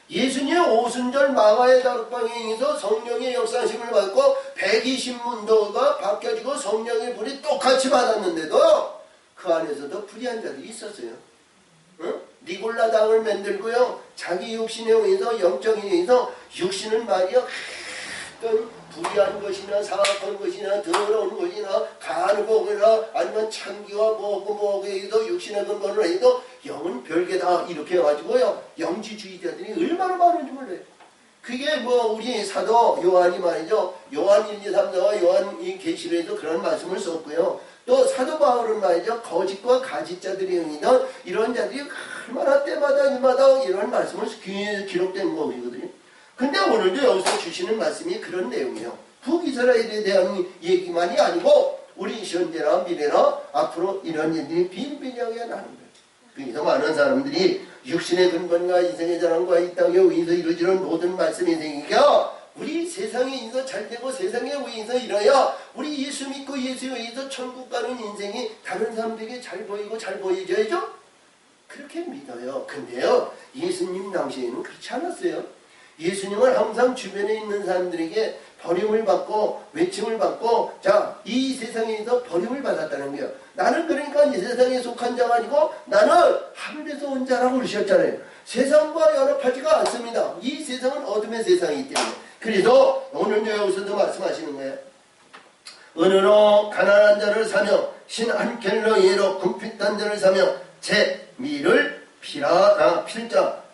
예수님의 오순절 마가의 다락방에 의해서 성령의 역사심을 받고 120문도가 바뀌어지고 성령의 불이 똑같이 받았는데도 그 안에서도 불의한 자들이 있었어요. 응? 니골라당을 만들고요. 자기 육신에 의해서 영적에 의해서 육신은 말이야 어떤 불의한 것이나 사악한 것이나 더러운 것이나 가누고 거나 아니면 창기와 뭐에 의해서 육신의 근본을 해도 영은 별개다 이렇게 해가지고요. 영지주의자들이 얼마나 많은지 몰라요. 그게 우리 사도 요한이 말이죠. 요한 1, 2, 3, 4와 요한 이 계시록에도 그런 말씀을 썼고요. 또 사도 바울은 말이죠. 거짓과 가짓자들이 있는 이런 자들이 얼마나 때마다 일마다 이런 말씀을 기록된 것이거든요. 근데 오늘도 여기서 주시는 말씀이 그런 내용이에요. 북이스라엘에 대한 얘기만이 아니고 우리 현재나 미래나 앞으로 이런 일들이 비일비재하게 나는 거예요. 그래서 많은 사람들이 육신의 근본과 인생의 자랑과 이 땅에 의해서 이루어지는 모든 말씀이 생기가 우리 세상에 의해서 잘되고 세상에 의해서 이뤄야 우리 예수 믿고 예수에 의해서 천국 가는 인생이 다른 사람들에게 잘 보이고 잘 보여져야죠? 그렇게 믿어요. 근데요 예수님 당시에는 그렇지 않았어요. 예수님은 항상 주변에 있는 사람들에게 버림을 받고 외침을 받고 자, 이 세상에서 버림을 받았다는 거예요. 나는 그러니까 이 세상에 속한 자가 아니고 나는 하늘에서 온 자라고 그러셨잖아요. 세상과 연합하지가 않습니다. 이 세상은 어둠의 세상이기 때문에. 그래서 오늘 여기서도 말씀하시는 거예요. 은으로 가난한 자를 사며 신 한 켈러 예로 금빛한 자를 사며 제 미를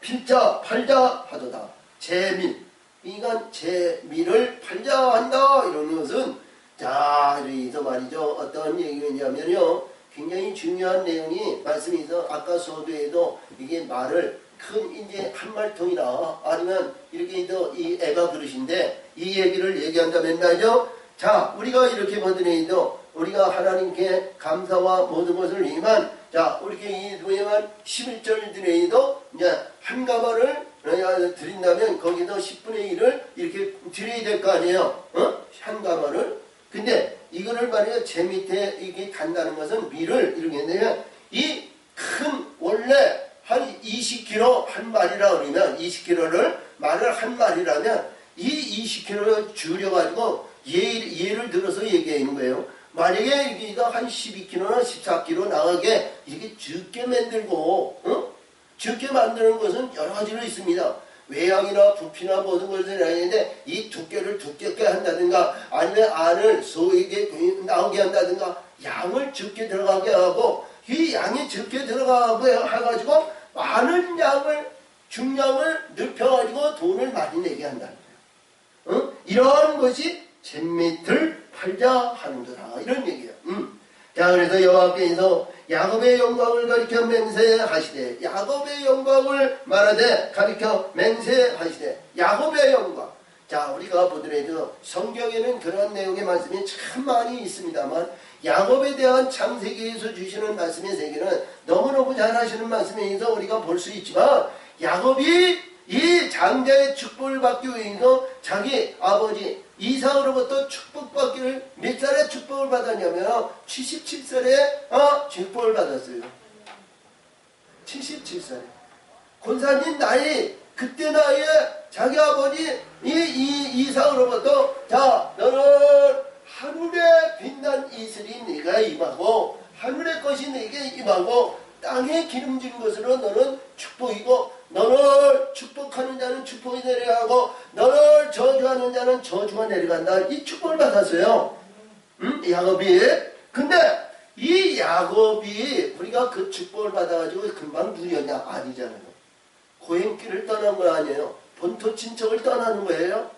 필자 팔자 하도다. 제밀, 그러니까 제밀을 팔자 한다 이런 것은 자, 그래서 말이죠. 어떤 얘기냐면요. 굉장히 중요한 내용이 말씀에서 아까 소도에도 이게 말을 큰 이제 한말통이나 아니면 이렇게 이 애가 그릇인데 이 얘기를 얘기한다면 말이죠. 자, 우리가 이렇게 보더라도 우리가 하나님께 감사와 모든 것을 위만 자, 이렇게 이 동행한 11절 드려도 이제 한 가마를 드린다면 거기서 10분의 1을 이렇게 드려야 될 거 아니에요. 한 가마를. 근데 이거를 말이에요. 제 밑에 이게 간다는 것은 밀을 이렇게 했는데 이 큰 원래 한 20kg 한 마리라 그러면 20kg를 말을 한 마리라면 이 20kg를 줄여가지고 예를 들어서 얘기하는 거예요. 만약에 여기가 한 12kg나 14kg 나가게 이렇게 적게 만들고 적게 만드는 것은 여러 가지로 있습니다. 외양이나 부피나 모든 것을 하는데 이 두께를 두껍게 한다든가 아니면 알을 소에게 나오게 한다든가 양을 적게 들어가게 하고 이 양이 적게 들어가게 해가지고 많은 양을 중량을 넓혀가지고 돈을 많이 내게 한다는 거예요. 이러한 것이 잿밑을 팔자 하는도다 이런 얘기예요. 자, 그래서 여호와께서 야곱의 영광을 가리켜 맹세하시되 야곱의 영광을 말하되 가리켜 맹세하시되 야곱의 영광. 자, 우리가 보더라도 성경에는 그런 내용의 말씀이 참 많이 있습니다만 야곱에 대한 창세기에서 주시는 말씀의 세계는 너무너무 잘 하시는 말씀에서 우리가 볼 수 있지만 야곱이 이 장자의 축복을 받기 위해서 자기 아버지 이삭으로부터 축복받기를 몇 살에 축복을 받았냐면 77살에 축복을 받았어요. 77살에. 권사님 나이 그때 나이에 자기 아버지 이삭으로부터 자 너는 하늘에 빛난 이슬이 네가 임하고 하늘의 것이 네게 임하고 땅에 기름진 것으로 너는 축복이고 너를 축복하는 자는 축복이 내려가고 너를 저주하는 자는 저주가 내려간다. 이 축복을 받았어요. 야곱이. 근데 이 야곱이 우리가 그 축복을 받아가지고 금방 누렸냐? 아니잖아요. 고행길을 떠난 거 아니에요. 본토 친척을 떠나는 거예요.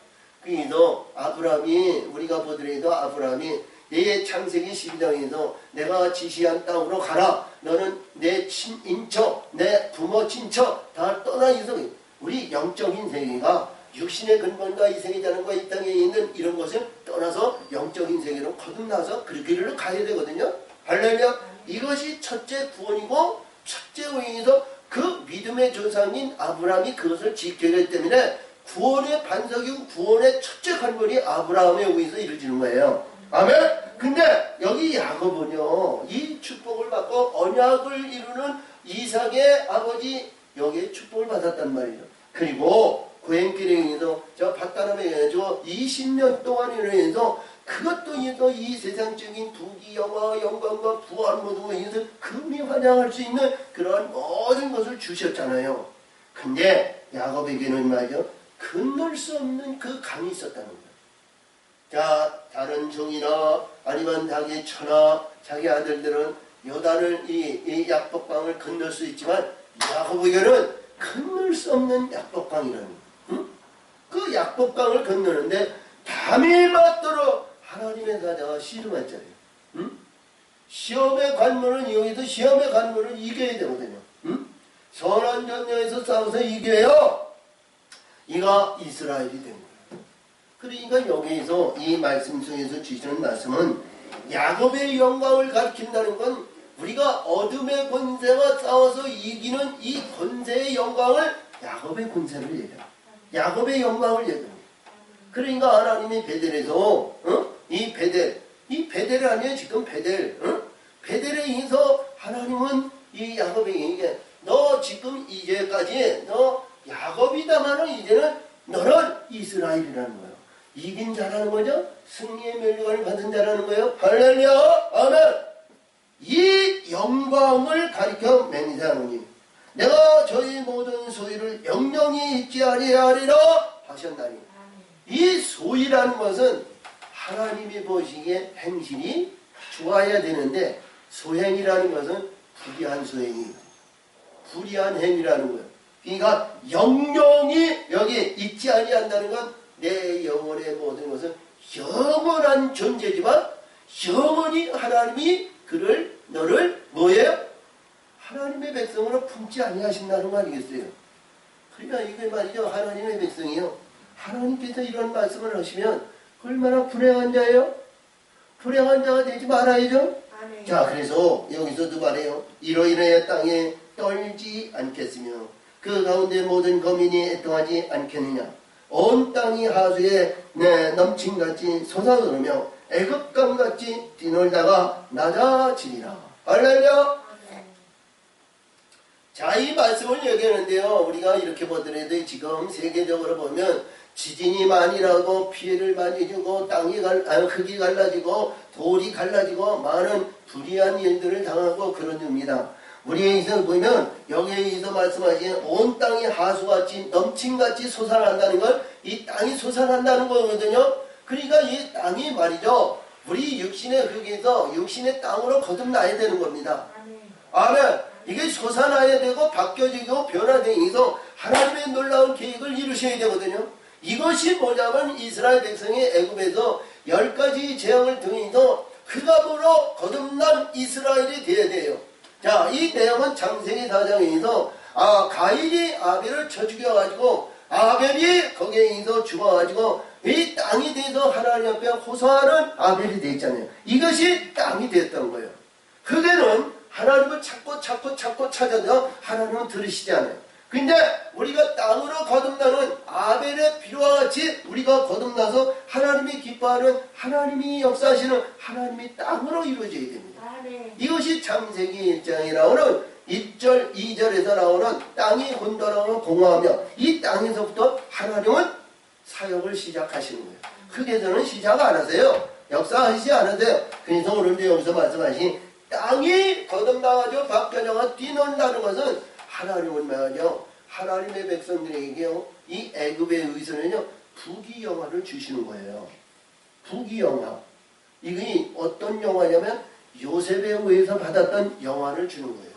그래서 아브라함이 우리가 보더라도 아브라함이 내 창세기 12장에서 내가 지시한 땅으로 가라. 너는 내 친인척, 내 부모 친척 다 떠나 있어. 우리 영적인 세계가 육신의 근본과 이 세계자는과 이 땅에 있는 이런 것을 떠나서 영적인 세계로 거듭나서 그 길을 가야 되거든요. 할렐루야. 이것이 첫째 구원이고 첫째 의미에서 그 믿음의 조상인 아브라함이 그것을 지켰기 때문에 구원의 반석이고 구원의 첫째 관건이 아브라함에 의해서 이루어지는 거예요. 아멘. 근데 여기 야곱은요 이 축복을 받고 언약을 이루는 이삭의 아버지 여기에 축복을 받았단 말이에요. 그리고 고행길에 의해서 저 밧다람에 의해서 20년 동안에 의해서 그것도 인해서 이 세상적인 부귀 영화 영광과 부활 모두에 의해서 금이 환영할 수 있는 그러한 모든 것을 주셨잖아요. 근데 야곱에게는 말이죠 건널 수 없는 그 강이 있었다는 거예요. 자, 다른 종이나 아니면 자기 처나 자기 아들들은 요단을 이 약복강을 건널 수 있지만 야곱에게는 건널 수 없는 약복강이라는 거예요. 그 약복강을 건너는데 담이 맞도록 하나님의 사자가 씨름했잖아요. 시험의 관문은 여기서 시험의 관문을 이겨야 되거든요. 선한 전쟁에서 싸워서 이겨요. 이가 이스라엘이 된 거예요. 그러니까 여기에서 이 말씀 속에서 주시는 말씀은 야곱의 영광을 가리킨다는 건 우리가 어둠의 권세와 싸워서 이기는 이 권세의 영광을 야곱의 권세를 얘기해요. 야곱의 영광을 얘기해요. 그러니까 하나님이 베델에서 이 베델이 아니에요. 지금 베델. 베델에 의해서 하나님은 이 야곱에게 너 지금 이제까지 너 야곱이다마는 이제는 너는 이스라엘이라는 거예요. 이긴 자라는 거죠. 승리의 멸류관을 받은 자라는 거예요. 할렐루야. 아멘. 이 영광을 가리켜 맹세하노니 내가 저희 모든 소유를 영영히 잊지 아니하리라 하셨나니 이 소유라는 것은 하나님이 보시기에 행실이 좋아야 되는데 소행이라는 것은 불의한 소행이에요. 불의한 행위라는 거예요. 그러니까 영영히 여기 잊지 아니한다는 건 내 영혼의 모든 것은 영원한 존재지만 영원히 하나님이 너를 뭐예요? 하나님의 백성으로 품지 아니하신다는 거 아니겠어요? 그러니까 이게 말이죠. 하나님의 백성이요. 하나님께서 이런 말씀을 하시면 얼마나 불행한 자예요? 불행한 자가 되지 말아야죠. 아멘. 자, 그래서 여기서도 말해요. 이러이러해 땅에 떨지 않겠으며 그 가운데 모든 거민이 애통하지 않겠느냐. 온 땅이 하수에 넘침같이 솟아오르며 애굽강같이 뛰놀다가 낮아지리라. 할렐루야. 자, 이 말씀을 얘기하는데요. 우리가 이렇게 보더라도 지금 세계적으로 보면 지진이 많이 나고 피해를 많이 주고 흙이 갈라지고 돌이 갈라지고 많은 불의한 일들을 당하고 그런 겁니다. 우리에서 보면 여기에서 말씀하신 온 땅이 하수같이 넘침같이 솟아난다는 걸 이 땅이 솟아난다는 거거든요. 그러니까 이 땅이 말이죠. 우리 육신의 흙에서 육신의 땅으로 거듭나야 되는 겁니다. 아멘. 이게 솟아나야 되고 바뀌어지고 변화되기 위해서 하나님의 놀라운 계획을 이루셔야 되거든요. 이것이 뭐냐면 이스라엘 백성이 애굽에서 10가지 재앙을 통해서 흑암으로 거듭난 이스라엘이 되어야 돼요. 자, 이 내용은 창세기 4장에서 가인이 아벨을 쳐 죽여가지고 아벨이 거기에서 죽어가지고 이 땅이 돼서 하나님 앞에 호소하는 아벨이 되었잖아요. 이것이 땅이 되었던 거예요. 흙에는 하나님을 찾고 찾아도 하나님은 들으시지 않아요. 근데 우리가 땅으로 거듭나는 아벨의 피로와 같이 우리가 거듭나서 하나님이 기뻐하는 하나님이 역사하시는 하나님이 땅으로 이루어져야 됩니다. 이것이 창세기 1장에 나오는 1절, 2절에서 나오는 땅이 혼돈하고 공허하며 이 땅에서부터 하나님은 사역을 시작하시는 거예요. 흙에서는 시작 안 하세요. 역사하시지 않으세요. 그래서 오늘도 여기서 말씀하신 땅이 거듭나가지고 바뀌어져가 뛰놀다는 것은 하나님은 말이죠. 하나님의 백성들에게요. 이 애굽에 의해서는요. 부귀영화를 주시는 거예요. 부귀영화. 이게 어떤 영화냐면 요셉에 의해서 받았던 영화를 주는 거예요.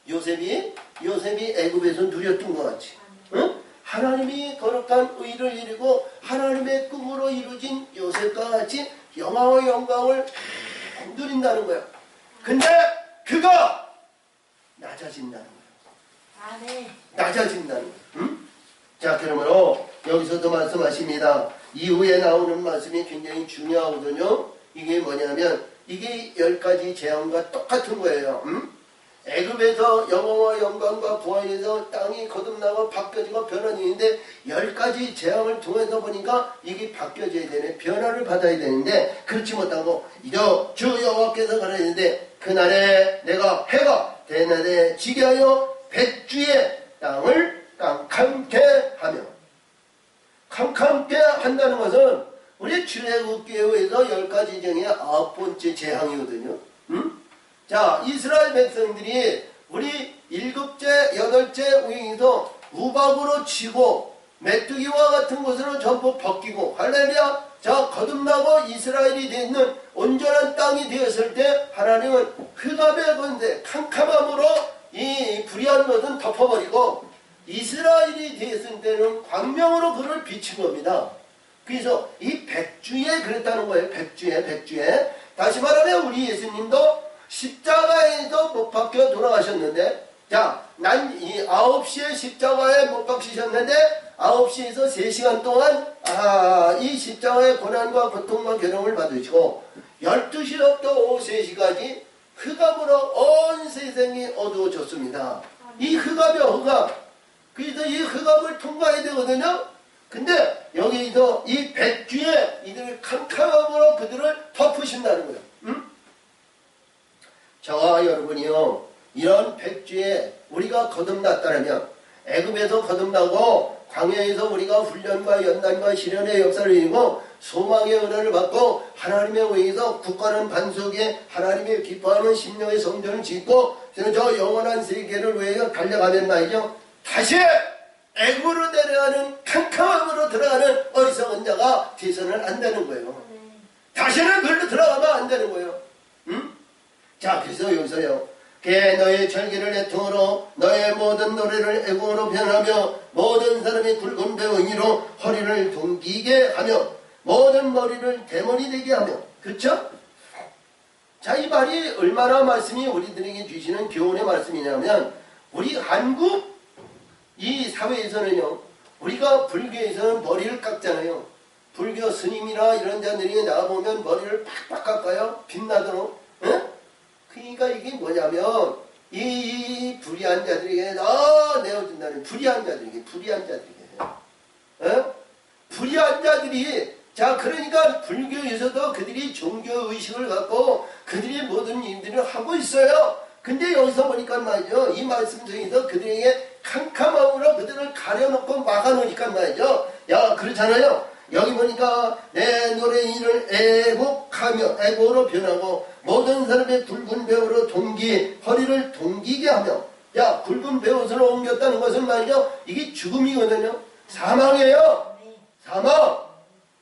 요셉이 애굽에서 누렸던 것 같이. 응? 하나님이 거룩한 의를 이루고 하나님의 꿈으로 이루어진 요셉과 같이 영화와 영광을 누린다는 거예요. 근데 그가 낮아진다는 거예요. 낮아진다는 거예요. 응? 자, 그러므로 여기서도 말씀하십니다. 이후에 나오는 말씀이 굉장히 중요하거든요. 이게 뭐냐면 이게 10가지 재앙과 똑같은 거예요. 응? 애굽에서 영광과 영광과 부활에서 땅이 거듭나고 바뀌어지고 변화되는데 10가지 재앙을 통해서 보니까 이게 바뀌어져야 되네. 변화를 받아야 되는데 그렇지 못하고 주 여호와께서 가라는데 그날에 내가 해가 대낮에 지게 하여 백주의 땅을 캄캄케 하며 캄캄케 한다는 것은 우리 출애굽기에서 10가지 중에 9번째 재앙이거든요. 응? 자, 이스라엘 백성들이 우리 7째, 8째 우행에서 우박으로 치고 메뚜기와 같은 것으로 전부 벗기고 할렐루야. 자, 거듭나고 이스라엘이 되는 온전한 땅이 되었을 때 하나님은 흑암의 건데 캄캄함으로 이 불의한 것은 덮어버리고 이스라엘이 되었을 때는 광명으로 그를 비친 겁니다. 그래서 이 백주에 그랬다는 거예요. 백주에. 다시 말하면 우리 예수님도 십자가에서 못 박혀 돌아가셨는데, 자, 난 이 9시에 십자가에 못 박히셨는데 9시에서 3시간 동안 이 십자가의 고난과 고통과 괴로움을 받으시고 12시부터 오후 3시까지 흑암으로 온 세상이 어두워졌습니다. 이 흑암이요, 흑암. 그래서 이 흑암을 통과해야 되거든요. 근데 여기서 이 백주에 이들을 캄캄함으로 그들을 덮으신다는 거예요. 응? 저와 여러분이요, 이런 백주에 우리가 거듭났다면 애굽에서 거듭나고 광야에서 우리가 훈련과 연단과 시련의 역사를 이루고 소망의 은혜를 받고 하나님의 의해서 국가는 반석에 하나님의 기뻐하는 심령의 성전을 짓고 저 영원한 세계를 위해 달려가면 말이죠. 다시 애굽으로 내려가는 캄캄함으로 들어가는 어리석은 자가 돼서는 안 되는 거예요. 다시는 그걸로 들어가면 안 되는 거예요. 응? 자, 그래서 여기서요. 너의 절기를 애통으로 너의 모든 노래를 애곡으로 변하며 모든 사람이 굵은 배응이로 허리를 동기게 하며 모든 머리를 대머리 되게 하며. 그쵸? 자, 이 말이 얼마나 말씀이 우리들에게 주시는 교훈의 말씀이냐면 우리 한국 이 사회에서는요, 우리가 불교에서는 머리를 깎잖아요. 불교 스님이나 이런 자들이 나와보면 머리를 팍팍 깎아요. 빛나도록. 응? 그러니까 이게 뭐냐면 이 불의한 자들에게 내어준다는 불의한 자들에게 불의한 자들이, 자, 그러니까 불교에서도 그들이 종교의식을 갖고 그들이 모든 일들을 하고 있어요. 근데 여기서 보니까 말이죠. 이 말씀 중에서 그들에게 캄캄함으로 그들을 가려놓고 막아놓으니까 말이죠. 야, 그렇잖아요. 여기 보니까 내 노래인을 애곡하며 애고로 변하고 모든 사람의 굵은 배우로 허리를 동기게 하며. 야, 굵은 배옷으로 옮겼다는 것은 말이죠. 이게 죽음이거든요. 사망이에요. 사망.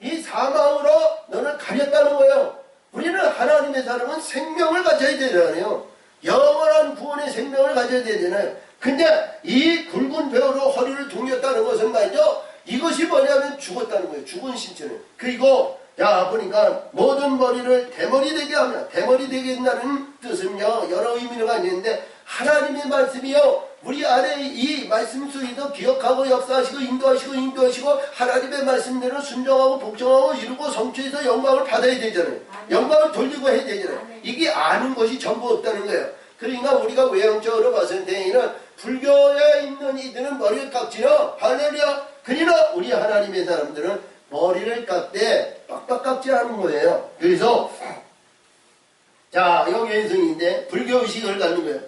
이 사망으로 너를 가렸다는 거예요. 우리는 하나님의 사람은 생명을 가져야 되잖아요. 영원한 구원의 생명을 가져야 되잖아요. 근데 이 굵은 배우로 허리를 동였다는 것은 말이죠. 이것이 뭐냐면 죽었다는 거예요. 죽은 신체는. 그리고 자 보니까 모든 머리를 대머리 되게 하며, 대머리 되게 한다는 뜻은요 여러 의미가 있는데 하나님의 말씀이요 우리 안에 이 말씀 속에서 기억하고 역사하시고 인도하시고 하나님의 말씀대로 순종하고 복종하고 이루고 성취해서 영광을 받아야 되잖아요. 영광을 돌리고 해야 되잖아요. 이게 아는 것이 전부 없다는 거예요. 그러니까 우리가 외형적으로 봤을 때에는 불교에 있는 이들은 머리를 깎지요. 할렐루야. 그러나 우리 하나님의 사람들은 머리를 깎되 빡빡 깎지 않은 거예요. 그래서 자 여기에서인데 불교의식을 갖는 거예요.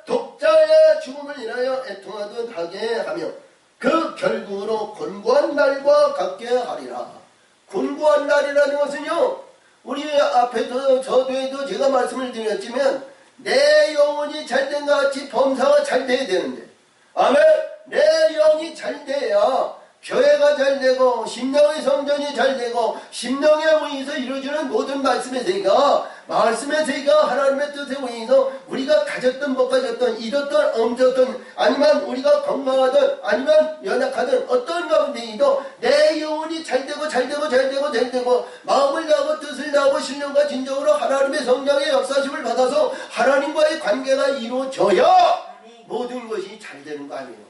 독자의 죽음을 인하여 애통하듯 하게 하며 그 결국으로 곤고한 날과 같게 하리라. 곤고한 날이라는 것은요 우리 앞에서 저도에도 제가 말씀을 드렸지만 내 영혼이 잘된 것 같이 범사가 잘 돼야 되는데 아멘. 내 영이 잘 돼야 교회가 잘 되고 심령의 성전이 잘 되고 심령의 의에서 이루어지는 모든 말씀의 세계가 하나님의 뜻에 의해서 우리가 가졌던 못 가졌던 잃었던 엄졌던 아니면 우리가 건강하든 아니면 연약하든 어떤 가운데에도 내 영혼이 잘 되고 마음을 다하고 뜻을 다하고 신령과 진정으로 하나님의 성령의 역사심을 받아서 하나님과의 관계가 이루어져야 모든 것이 잘 되는 거 아니에요.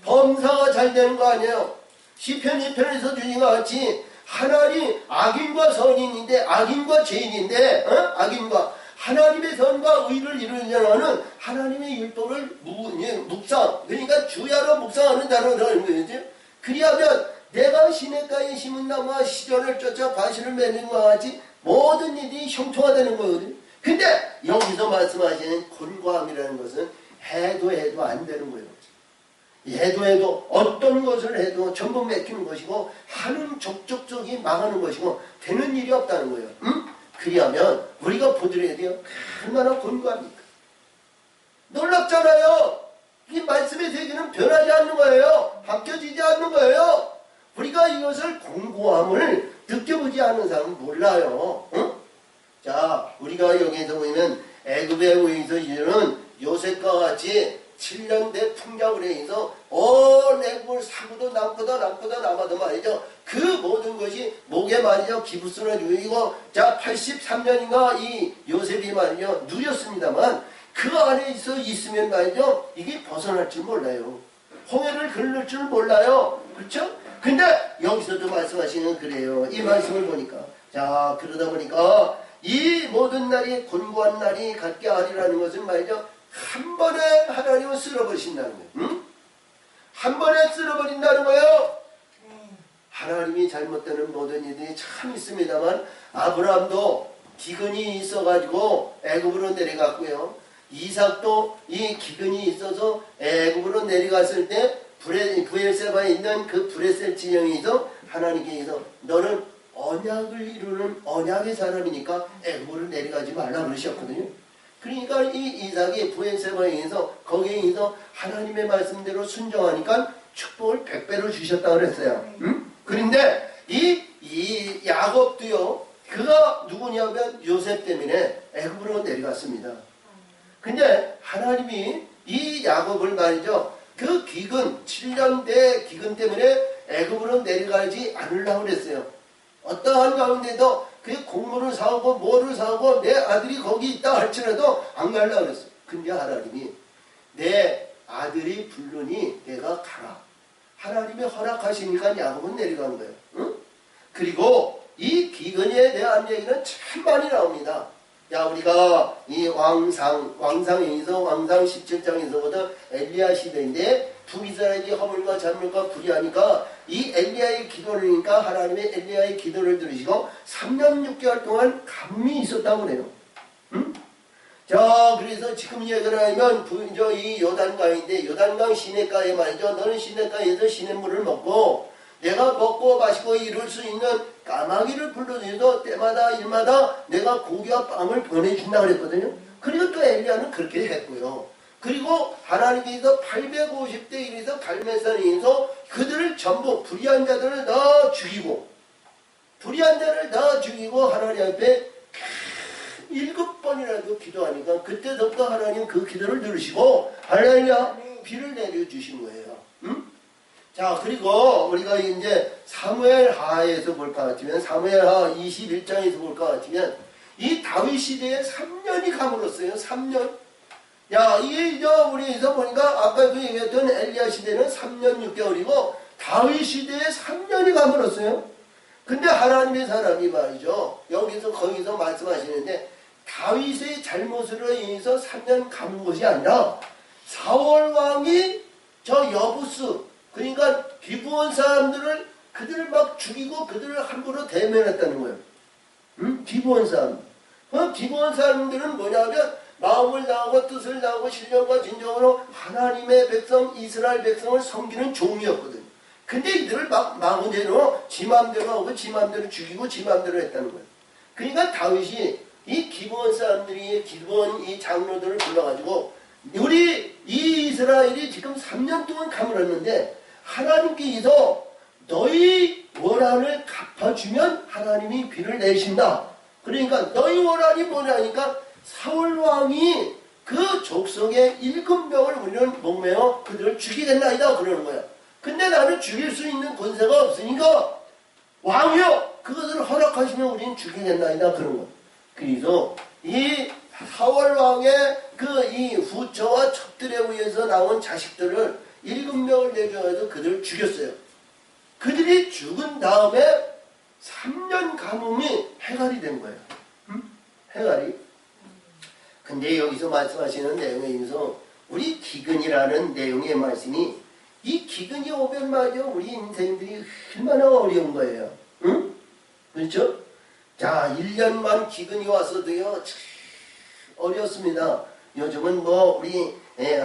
범사가 잘 되는 거 아니에요. 시편 2편에서 주신 것 같이 하나님 악인과 선인인데 악인과 죄인인데 악인과 하나님의 선과 의를 이루려는 하나님의 율법을 묵상 그러니까 주야로 묵상하는 단어라는 거죠. 그리하면 내가 시냇가에 심은 나무와 시절을 쫓아 과실을 맺는 것과 같이 모든 일이 형통화되는 거거든요. 근데 여기서 말씀하시는 곤고함이라는 것은 해도 안 되는 거예요. 해도 어떤 것을 해도 전부 맥히는 것이고 하는 족족족이 망하는 것이고 되는 일이 없다는 거예요. 그리하면 우리가 보더라야 돼요. 얼마나 곤고합니까? 놀랍잖아요. 이 말씀의 세계는 변하지 않는 거예요. 바뀌어지지 않는 거예요. 우리가 이것을 곤고함을 느껴보지 않는 사람은 몰라요. 자 우리가 여기에서 보면 애굽에 의해서 이제는 요셉과 같이 7년 대 풍작으로 인해서 온 애굽을 사고도 남고도 말이죠. 그 모든 것이 목에 말이죠. 기부스러 누이고 자 83년인가 이 요셉이 말이죠. 누렸습니다만 그 안에 있으면 말이죠. 이게 벗어날 줄 몰라요. 홍해를 걸을 줄 몰라요. 그렇죠? 근데 여기서도 말씀하시는 그래요. 이 말씀을 보니까 자 그러다 보니까 이 모든 날이 곤고한 날이 같게 하리라는 것은 말이죠. 한 번에 하나님은 쓸어버리신다는 거예요. 한 번에 쓸어버린다는 거예요. 하나님이 잘못되는 모든 일이 참 있습니다만 아브라함도 기근이 있어가지고 애굽으로 내려갔고요. 이삭도 이 기근이 있어서 애굽으로 내려갔을 때 브엘세바에 있는 그 브레셀 진영에서 하나님께서 너는 언약을 이루는 언약의 사람이니까 애굽으로 내려가지 말라 그러셨거든요. 그러니까 이 이삭이 브엘세바에 의해서 거기에 의해서 하나님의 말씀대로 순종하니까 축복을 100배로 주셨다고 그랬어요. 그런데 이 야곱도요. 그가 누구냐면 요셉 때문에 애굽으로 내려갔습니다. 근데 하나님이 이 야곱을 말이죠. 그 기근 7년 대 기근 때문에 애굽으로 내려가지 않으려고 그랬어요. 어떠한 가운데도 그 곡물을 사오고 뭐를 사오고 내 아들이 거기 있다 할지라도 안 가려고 그랬어요. 근데 하나님이 내 아들이 부르니 내가 가라. 하나님이 허락하시니까 야곱은 내려간 거예요. 응? 그리고 이 기근에 대한 얘기는 참 많이 나옵니다. 야 우리가 이 왕상에서 왕상 17장에서부터 엘리야 시대인데 북이스라엘이 허물과 잔물과 불의하니까 이 엘리야의 기도를 하니까 하나님의 엘리야의 기도를 들으시고 3년 6개월 동안 감미 있었다고 그래요. 응? 자, 그래서 지금 얘기를 하면 이 요단강인데 요단강 시냇가에 말이죠. 너는 시냇가에서 시냇물을 먹고 내가 먹고 마시고 이룰 수 있는 까마귀를 불러들여도 때마다 일마다 내가 고기와 빵을 보내준다 그랬거든요. 그리고 또 엘리야는 그렇게 했고요. 그리고 하나님께서 850대 1에서 갈멜산에서 그들을 전부 불의한 자들을 다 죽이고 불의한 자를 다 죽이고 하나님 앞에 7번이라도 기도하니까 그때부터 하나님 그 기도를 들으시고 할렐루야 비를 내려주신 거예요. 응? 자, 그리고 우리가 이제 사무엘하에서 볼 것 같으면 사무엘하 21장에서 볼 것 같으면 이 다윗 시대에 3년이 가물었어요. 3년. 야, 이게 우리에서 보니까 아까 그 얘기했던 엘리야 시대는 3년 6개월이고 다윗 시대에 3년이 가물었어요. 근데 하나님의 사람이 말이죠. 여기서 거기서 말씀하시는데 다윗의 잘못으로 인해서 3년 감은 것이 아니라 사울 왕이 저 여부스 그러니까 기브온 사람들을 그들을 막 죽이고 그들을 함부로 대면했다는 거예요. 응? 기브온 사람. 기브온 사람들은 뭐냐면 마음을 다하고 뜻을 다하고 신령과 진정으로 하나님의 백성 이스라엘 백성을 섬기는 종이었거든. 근데 이들을 막 마음대로 지 맘대로 하고 지 맘대로 죽이고 지 맘대로 했다는 거예요. 그러니까 다윗이 이 기브온 사람들이 기브온 이 장로들을 불러가지고 우리 이 이스라엘이 지금 3년 동안 가물었는데 하나님께서 너희 원한을 갚아주면 하나님이 비를 내신다. 그러니까 너희 원한이 뭐냐니까 사울왕이 그 족속의 7명을 우리는 목매어 그들을 죽이겠나이다 그러는 거야. 근데 나는 죽일 수 있는 권세가 없으니까 왕이여 그것을 허락하시면 우리는 죽이겠나이다 그런 거야. 그래서 이 사울왕의 그 이 후처와 첩들에 의해서 나온 자식들을 7명을 내줘서 그들을 죽였어요. 그들이 죽은 다음에 3년 가뭄이 해갈이 된 거예요. 응? 해갈이. 근데 여기서 말씀하시는 내용에 의해서 우리 기근이라는 내용의 말씀이 이 기근이 오면 말이죠. 우리 인생들이 얼마나 어려운 거예요. 응? 그렇죠? 자, 1년만 기근이 왔어도요. 어렵습니다. 요즘은 뭐 우리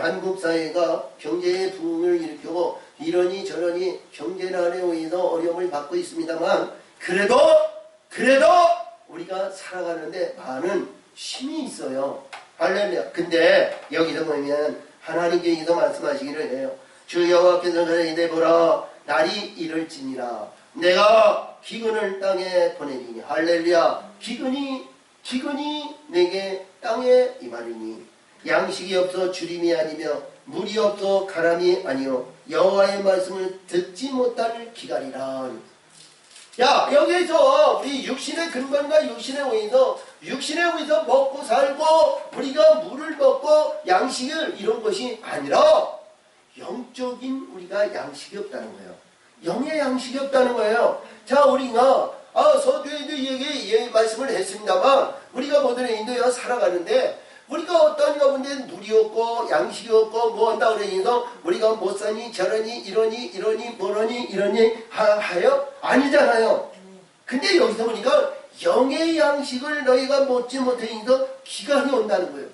한국 사회가 경제의 부흥을 일으키고 이러니 저러니 경제난에 의해서 어려움을 받고 있습니다만 그래도 우리가 살아가는데 많은 힘이 있어요. 할렐루야. 근데 여기서 보면 하나님께서 말씀하시기를 해요. 주 여호와께서 그러시되 보라 날이 이를지니라 내가 기근을 땅에 보내리니 할렐루야. 기근이 내게 땅에 임하리니 양식이 없어 주림이 아니며 물이 없어 가람이 아니요 여호와의 말씀을 듣지 못할 기갈이라. 야, 여기서 우리 육신의 근본과 육신의 의에서 먹고 살고 우리가 물을 먹고 양식을 이런 것이 아니라 영적인 우리가 양식이 없다는 거예요. 영의 양식이 없다는 거예요. 자, 우리가 서두에도 얘기 말씀을 했습니다만 우리가 모든 인도에 살아가는데 우리가 어떤 가운데 물이 없고 양식이 없고 뭐 한다 그러니까 우리가 못 사니 저러니 이러니 뭐러니 이러니 하여 아니잖아요. 근데 여기서 보니까 영의 양식을 너희가 먹지 못하니까 기갈이 온다는 거예요.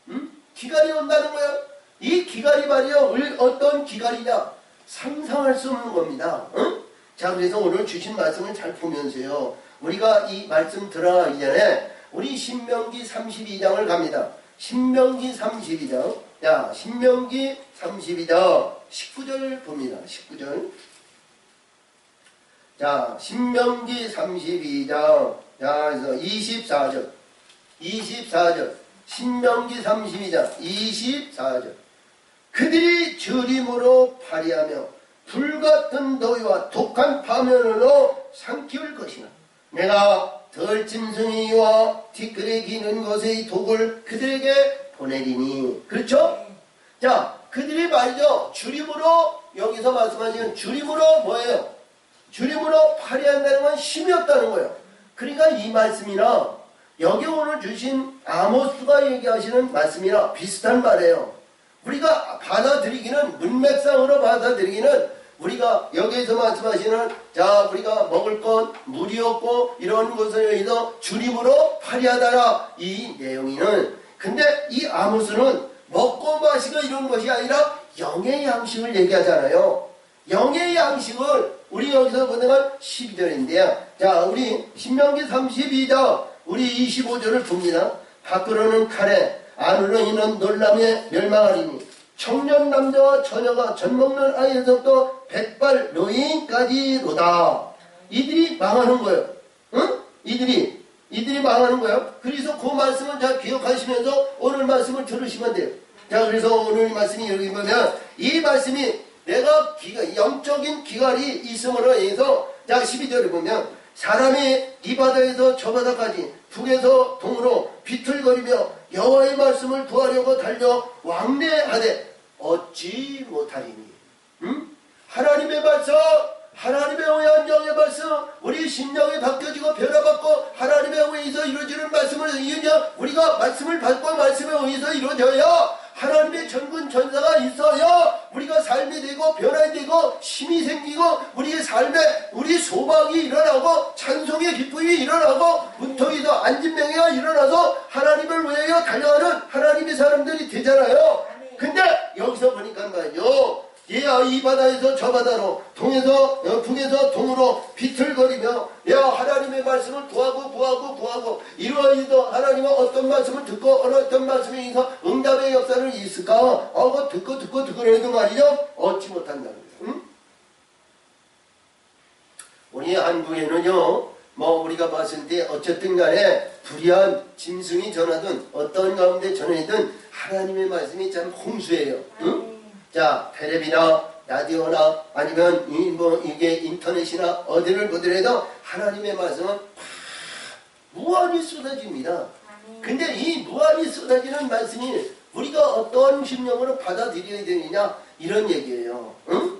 응? 기갈이 온다는 거예요. 이 기갈이 말이요 어떤 기갈이냐 상상할 수 없는 겁니다. 응? 자, 그래서 오늘 주신 말씀을 잘 보면서요 우리가 이 말씀 들어가기 전에 우리 신명기 32장을 갑니다. 신명기 32장. 야, 신명기 32장 19절 봅니다. 19절. 자, 신명기 32장. 자, 그래서 24절. 24절. 신명기 32장 24절. 그들이 저림으로 파리하며 불같은 더위와 독한 파면으로 삼키울 것이나 내가 덜짐승이와 티끌에 기는 것의 독을 그들에게 보내리니. 그렇죠? 자, 그들이 말이죠. 주림으로 여기서 말씀하시는 주림으로 뭐예요? 주림으로 파리한다는 건 힘이 없다는 거예요. 그러니까 이 말씀이나 여기 오늘 주신 아모스가 얘기하시는 말씀이나 비슷한 말이에요. 우리가 받아들이기는 문맥상으로 받아들이기는 우리가 여기에서 말씀하시는 자 우리가 먹을 것 물이 없고 이런 것을 위해서 주림으로 파리하다라 이 내용에는 근데 이 아모스는 먹고 마시고 이런 것이 아니라 영의 양식을 얘기하잖아요. 영의 양식을 우리 여기서 보는 건 12절인데요. 자, 우리 신명기 32장 우리 25절을 봅니다. 밖으로는 칼에 안으로 이는 놀람에 멸망하리니 청년 남자와 처녀가 젖 먹는 아이에서부터 백발 노인까지로다. 이들이 망하는 거예요. 응? 이들이 망하는 거예요. 그래서 그 말씀을 잘 기억하시면서 오늘 말씀을 들으시면 돼요. 자, 그래서 오늘 말씀이 여기 보면 이 말씀이 내가 영적인 기갈이 있음으로 인해서 자 12절에 보면 사람이 이 바다에서 저 바다까지 북에서 동으로 비틀거리며 여호와의 말씀을 구하려고 달려 왕래하되 얻지 못하리니. 하나님의 말씀, 하나님의 의한 영의 말씀, 우리 심령이 바뀌어지고 변화받고 하나님의 의해서 이루어지는 말씀을 이으며 우리가 말씀을 받고 말씀에 의해서 이루어져야 하나님의 전군 전사가 있어야 우리가 삶이 되고 변화되고 힘이 생기고 우리의 삶에 우리 소망이 일어나고 찬송의 기쁨이 일어나고 문통이도 안진명예가 일어나서 하나님을 위하여 달려가는 하나님의 사람들이 되잖아요. 근데 여기서 보니까 말이요, 이 바다에서 저 바다로 동에서 북에서 동으로 비틀거리며 하나님의 말씀을 구하고 이루어지도 하나님은 어떤 말씀을 듣고 어떤 말씀에 의해서 응답의 역사를 있을까? 그거 듣고 해도 말이죠, 얻지 못한다는 거예요. 우리 한국에는요, 우리가 봤을 때 어쨌든 간에 불의한 짐승이 전하든 어떤 가운데 전하든 하나님의 말씀이 참 홍수예요. 자, 텔레비나 라디오나 아니면 이게 인터넷이나 어디를 보더라도 하나님의 말씀은 무한히 쏟아집니다. 근데 이 무한히 쏟아지는 말씀이 우리가 어떤 심령으로 받아들여야 되느냐 이런 얘기예요. 응?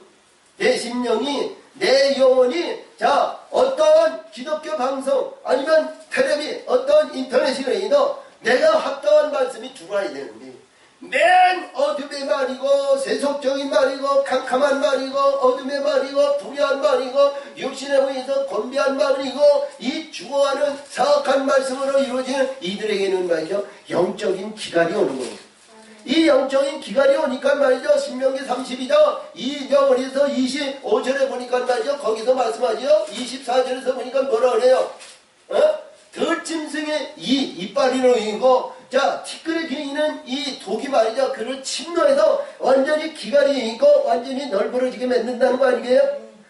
내 심령이 내 영혼이 자 어떤 기독교 방송 아니면 텔레비 어떤 인터넷이나 내가 합당한 말씀이 들어와야 되는데 맨 어둠의 말이고 세속적인 말이고 캄캄한 말이고 어둠의 말이고 불의한 말이고 육신에 의해서 권비한 말이고 이 죽어가는 사악한 말씀으로 이루어지는 이들에게는 말이죠 영적인 기갈이 오는 거예요. 이 영적인 기갈이 오니까 말이죠 신명기 32장 2절에서 25절에 보니까 말이죠 거기서 말씀하죠 24절에서 보니까 뭐라 그래요? 들짐승의 이빨이로 인고 자 티끌의 기는 이 독이 말이죠 그를 침노해서 완전히 기갈이 있고 완전히 널브러지게 맺는다는 거 아니게요?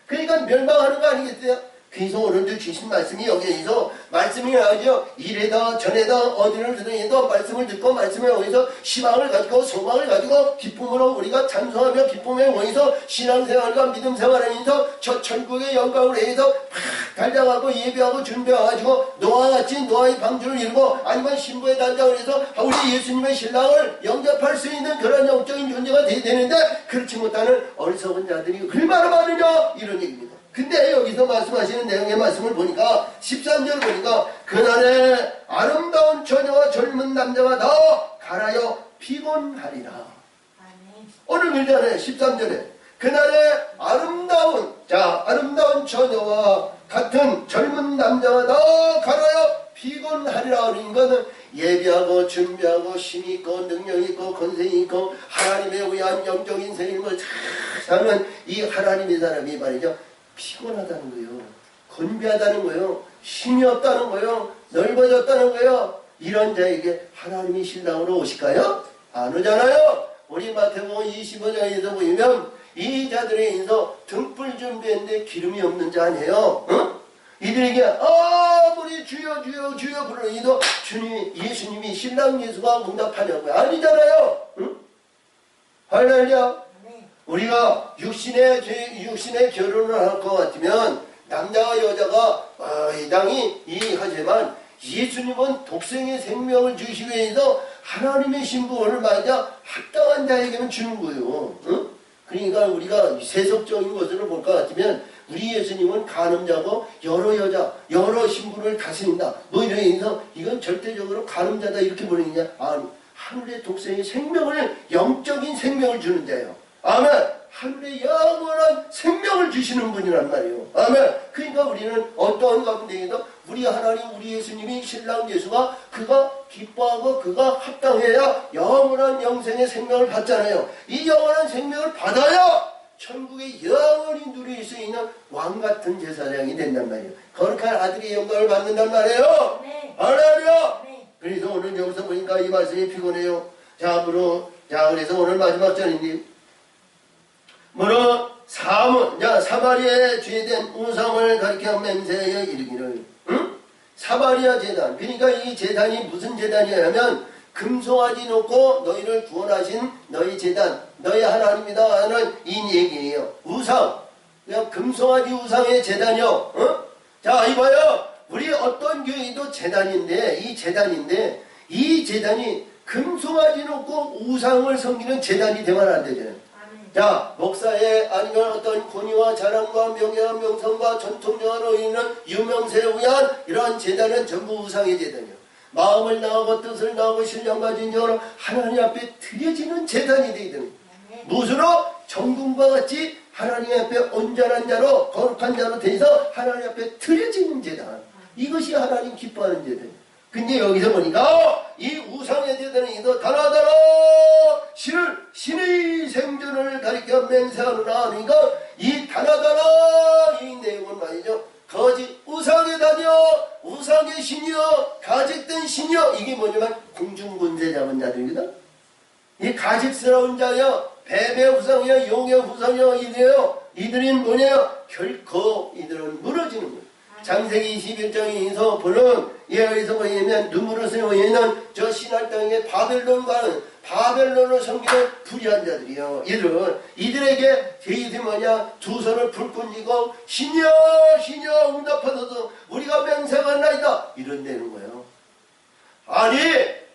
그러니까 멸망하는 거 아니겠어요? 그래서 오늘도 주신 말씀이 여기에서 말씀이 나오죠. 이래다 저래다 어디를 들으해도 말씀을 듣고 말씀에 의해서 희망을 가지고 소망을 가지고 기쁨으로 우리가 찬송하며 기쁨에 의해서 신앙생활과 믿음생활에 의해서 저 천국의 영광을 위해서 달려가고 예배하고 준비해가지고 노아와 같이 노아의 방주를 이루고 아니면 신부의 단장을 해서 우리 예수님의 신랑을 영접할 수 있는 그런 영적인 존재가 돼야 되는데 그렇지 못하는 어리석은 자들이 얼마나 많으냐 이런 얘기입니다. 근데 여기서 말씀하시는 내용의 말씀을 보니까 13절 보니까 그날에 아름다운 처녀와 젊은 남자가 다 갈아여 피곤하리라. 오늘 그러잖아요 13절에 그날에 아름다운 처녀와 같은 젊은 남자가 다 갈아여 피곤하리라. 그러는 것은 예비하고 준비하고 힘이 있고 능력이 있고 권세이 있고 하나님에 의한 영적인 생활을 잘 사는 이 하나님의 사람이 말이죠 피곤하다는 거예요. 건비하다는 거예요. 힘이 없다는 거예요. 넓어졌다는 거예요. 이런 자에게 하나님이 신랑으로 오실까요? 안 오잖아요. 우리 마태복음 25장에서 보면 이 자들에 인해서 등불 준비했는데 기름이 없는 자 아니에요. 응? 이들에게 아무리 주여 부르니도 예수님이 신랑 예수가 응답하냐고요. 아니잖아요. 응? 할렐루야. 우리가 육신의 결혼을 할 것 같으면 남자와 여자가 이당이 하지만 예수님은 독생의 생명을 주시기 위해서 하나님의 신분을 맞아 합당한 자에게만 주는 거예요. 응? 그러니까 우리가 세속적인 것으로 볼 것 같으면 우리 예수님은 간음자고 여러 여자 여러 신분을 다스린다 이래서 이건 절대적으로 간음자다 이렇게 보느냐? 아니 하늘의 독생의 생명을 영적인 생명을 주는 자예요. 아멘. 하늘의 영원한 생명을 기쁨을 주시는 분이란 말이에요. 아멘. 그러니까 우리는 어떠한 가운데에도 우리 하나님, 우리 예수님이 신랑 예수가 그가 기뻐하고 그가 합당해야 영원한 영생의 생명을 받잖아요. 이 영원한 생명을 받아야 천국에 영원히 누릴 수 있는 왕같은 제사장이 된단 말이에요. 거룩한 아들의 영광을 받는단 말이에요. 네. 할렐루야. 네. 그래서 오늘 여기서 보니까 이 말씀이 피곤해요. 자, 그래서 오늘 마지막 절인데, 사마리아에 죄된 우상을 가리켜 맹세하여 이르기를, 사마리아 제단. 그러니까 이 제단이 무슨 제단이냐면, 금송아지 놓고 너희를 구원하신 너희 제단, 너희 하나님이다 하는 이 얘기예요. 우상. 그냥 금송아지 우상의 제단이요. 자, 이봐요. 우리 어떤 교회도 제단인데, 이 제단이 금송아지 놓고 우상을 섬기는 제단이 되면 안 되잖아요. 자, 목사의 아니면 어떤 권위와 자랑과 명예와 명성과 전통령으로 있는 유명세에 의한 이러한 제단은 전부 우상의 제단이요. 마음을 나오고 뜻을 나오고 신령과 진정으로 하나님 앞에 드려지는 제단이 되어야 됩니다. 무엇으로? 정금과 같이 하나님 앞에 온전한 자로 거룩한 자로 돼서 하나님 앞에 드려지는 제단. 이것이 하나님 기뻐하는 제단이에요. 근데 여기서 보니까 이 우상의 제단은 이도 다나다나 신의 생존을 가리켜 맹세하느라 하니까 이 다나다나 이 내용은 말이죠. 거짓 우상의 다녀 우상의 신이여 가직된 신이여 이게 뭐냐면 공중군세 잡은 자들이거든. 이 가직스러운 자여 뱀의 우상이여 용의 우상이여 이들은 뭐냐요? 결코 이들은 무너지는 거예요. 창세기 21장에서 보는 여기서 보이면 누므로스에 보이는 저 신할 땅에 바벨론을 섬기는 불의한 자들이요. 이들에게 제이들이 뭐냐? 두 손을 불끈 쥐고 신이여 응답하소서 우리가 맹세하나이다 이런다는 거예요. 아니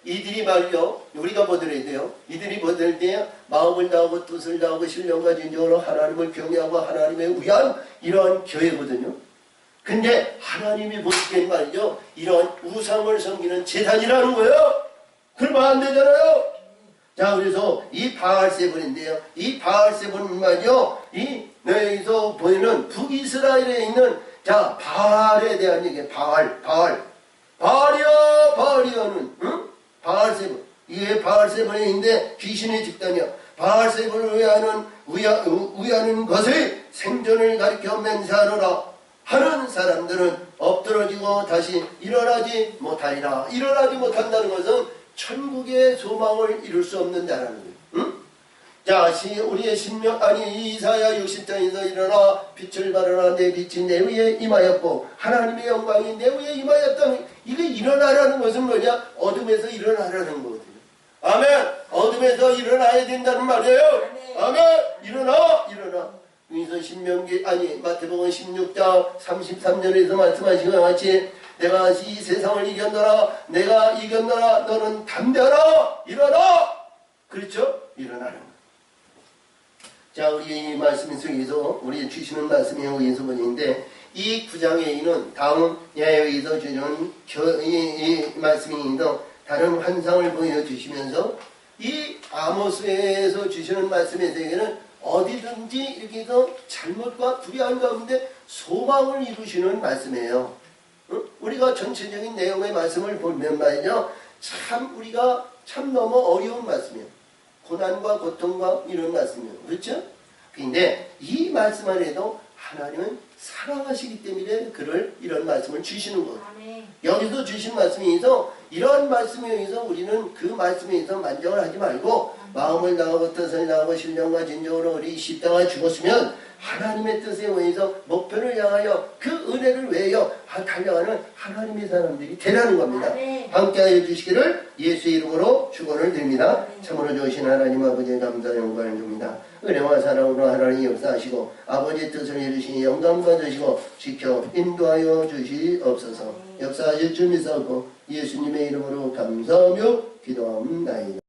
이들이 말이요. 우리가 뭐 들어야 돼요? 이들이 뭐 들어야 돼요? 마음을 다하고 뜻을 다하고 신령과 진정으로 하나님을 경외하고 하나님의 위한 이러한 교회거든요. 근데 하나님이 보시기엔 말이죠. 이런 우상을 섬기는 제단이라는 거예요. 그러면 안 되잖아요. 자, 그래서 이 바알세본인데요. 이 바알세본은 말이죠. 이 여기서 보이는 북이스라엘에 있는 자 바알에 대한 얘기예요. 바알이야는 바알세본. 이게 바알세본에 있는데 귀신의 집단이야. 바알세본을 위하는 것의 생존을 가리켜 맹세하노라. 하는 사람들은 엎드러지고 다시 일어나지 못하리라. 일어나지 못한다는 것은 천국의 소망을 이룰 수 없는 자라는 거예요. 자, 우리의 이사야 60장에서 일어나 빛을 발하라. 내 빛이 내 위에 임하였고 하나님의 영광이 내 위에 임하였다. 이게 일어나라는 것은 뭐냐? 어둠에서 일어나라는 거거든요. 아멘. 어둠에서 일어나야 된다는 말이에요. 아멘. 일어나. 그래서 마태복음 16장 33절에서 말씀하신 것 같이 내가 이 세상을 이겼노라. 내가 이겼노라. 너는 담대하라. 일어나. 그렇죠? 일어나는 거. 자, 우리 이 말씀 속에서 우리 주시는 말씀이 여기서 보는데 이 9장에 있는 다음 여기서 주는 이 말씀이 더 다른 환상을 보여주시면서 이 아모스에서 주시는 말씀의 세계는 어디든지 이렇게 해서 잘못과 불의한 가운데 소망을 이루시는 말씀이에요. 우리가 전체적인 내용의 말씀을 보면 말이죠. 우리가 참 너무 어려운 말씀이에요. 고난과 고통과 이런 말씀이에요. 그렇죠? 근데 이 말씀 안에도 하나님은 사랑하시기 때문에 이런 말씀을 주시는 거예요. 여기서 주신 말씀에 의해서 이런 말씀에 의해서 우리는 그 말씀에 의해서 만족을 하지 말고 마음을 나오고 뜻을 나오고 신령과 진정으로 우리 십자가에 죽었으면 하나님의 뜻에 의해서 목표를 향하여 그 은혜를 위하여 달려가는 하나님의 사람들이 되라는 겁니다. 함께하여 주시기를 예수의 이름으로 축원을 드립니다. 참으로 좋으신 하나님 아버지의 감사 영광을 줍니다. 은혜와 사랑으로 하나님 역사하시고 아버지의 뜻을 이루시니 영광 받으시고 지켜 인도하여 주시옵소서. 역사하실 줄 믿사오고 예수님의 이름으로 감사하며 기도합니다.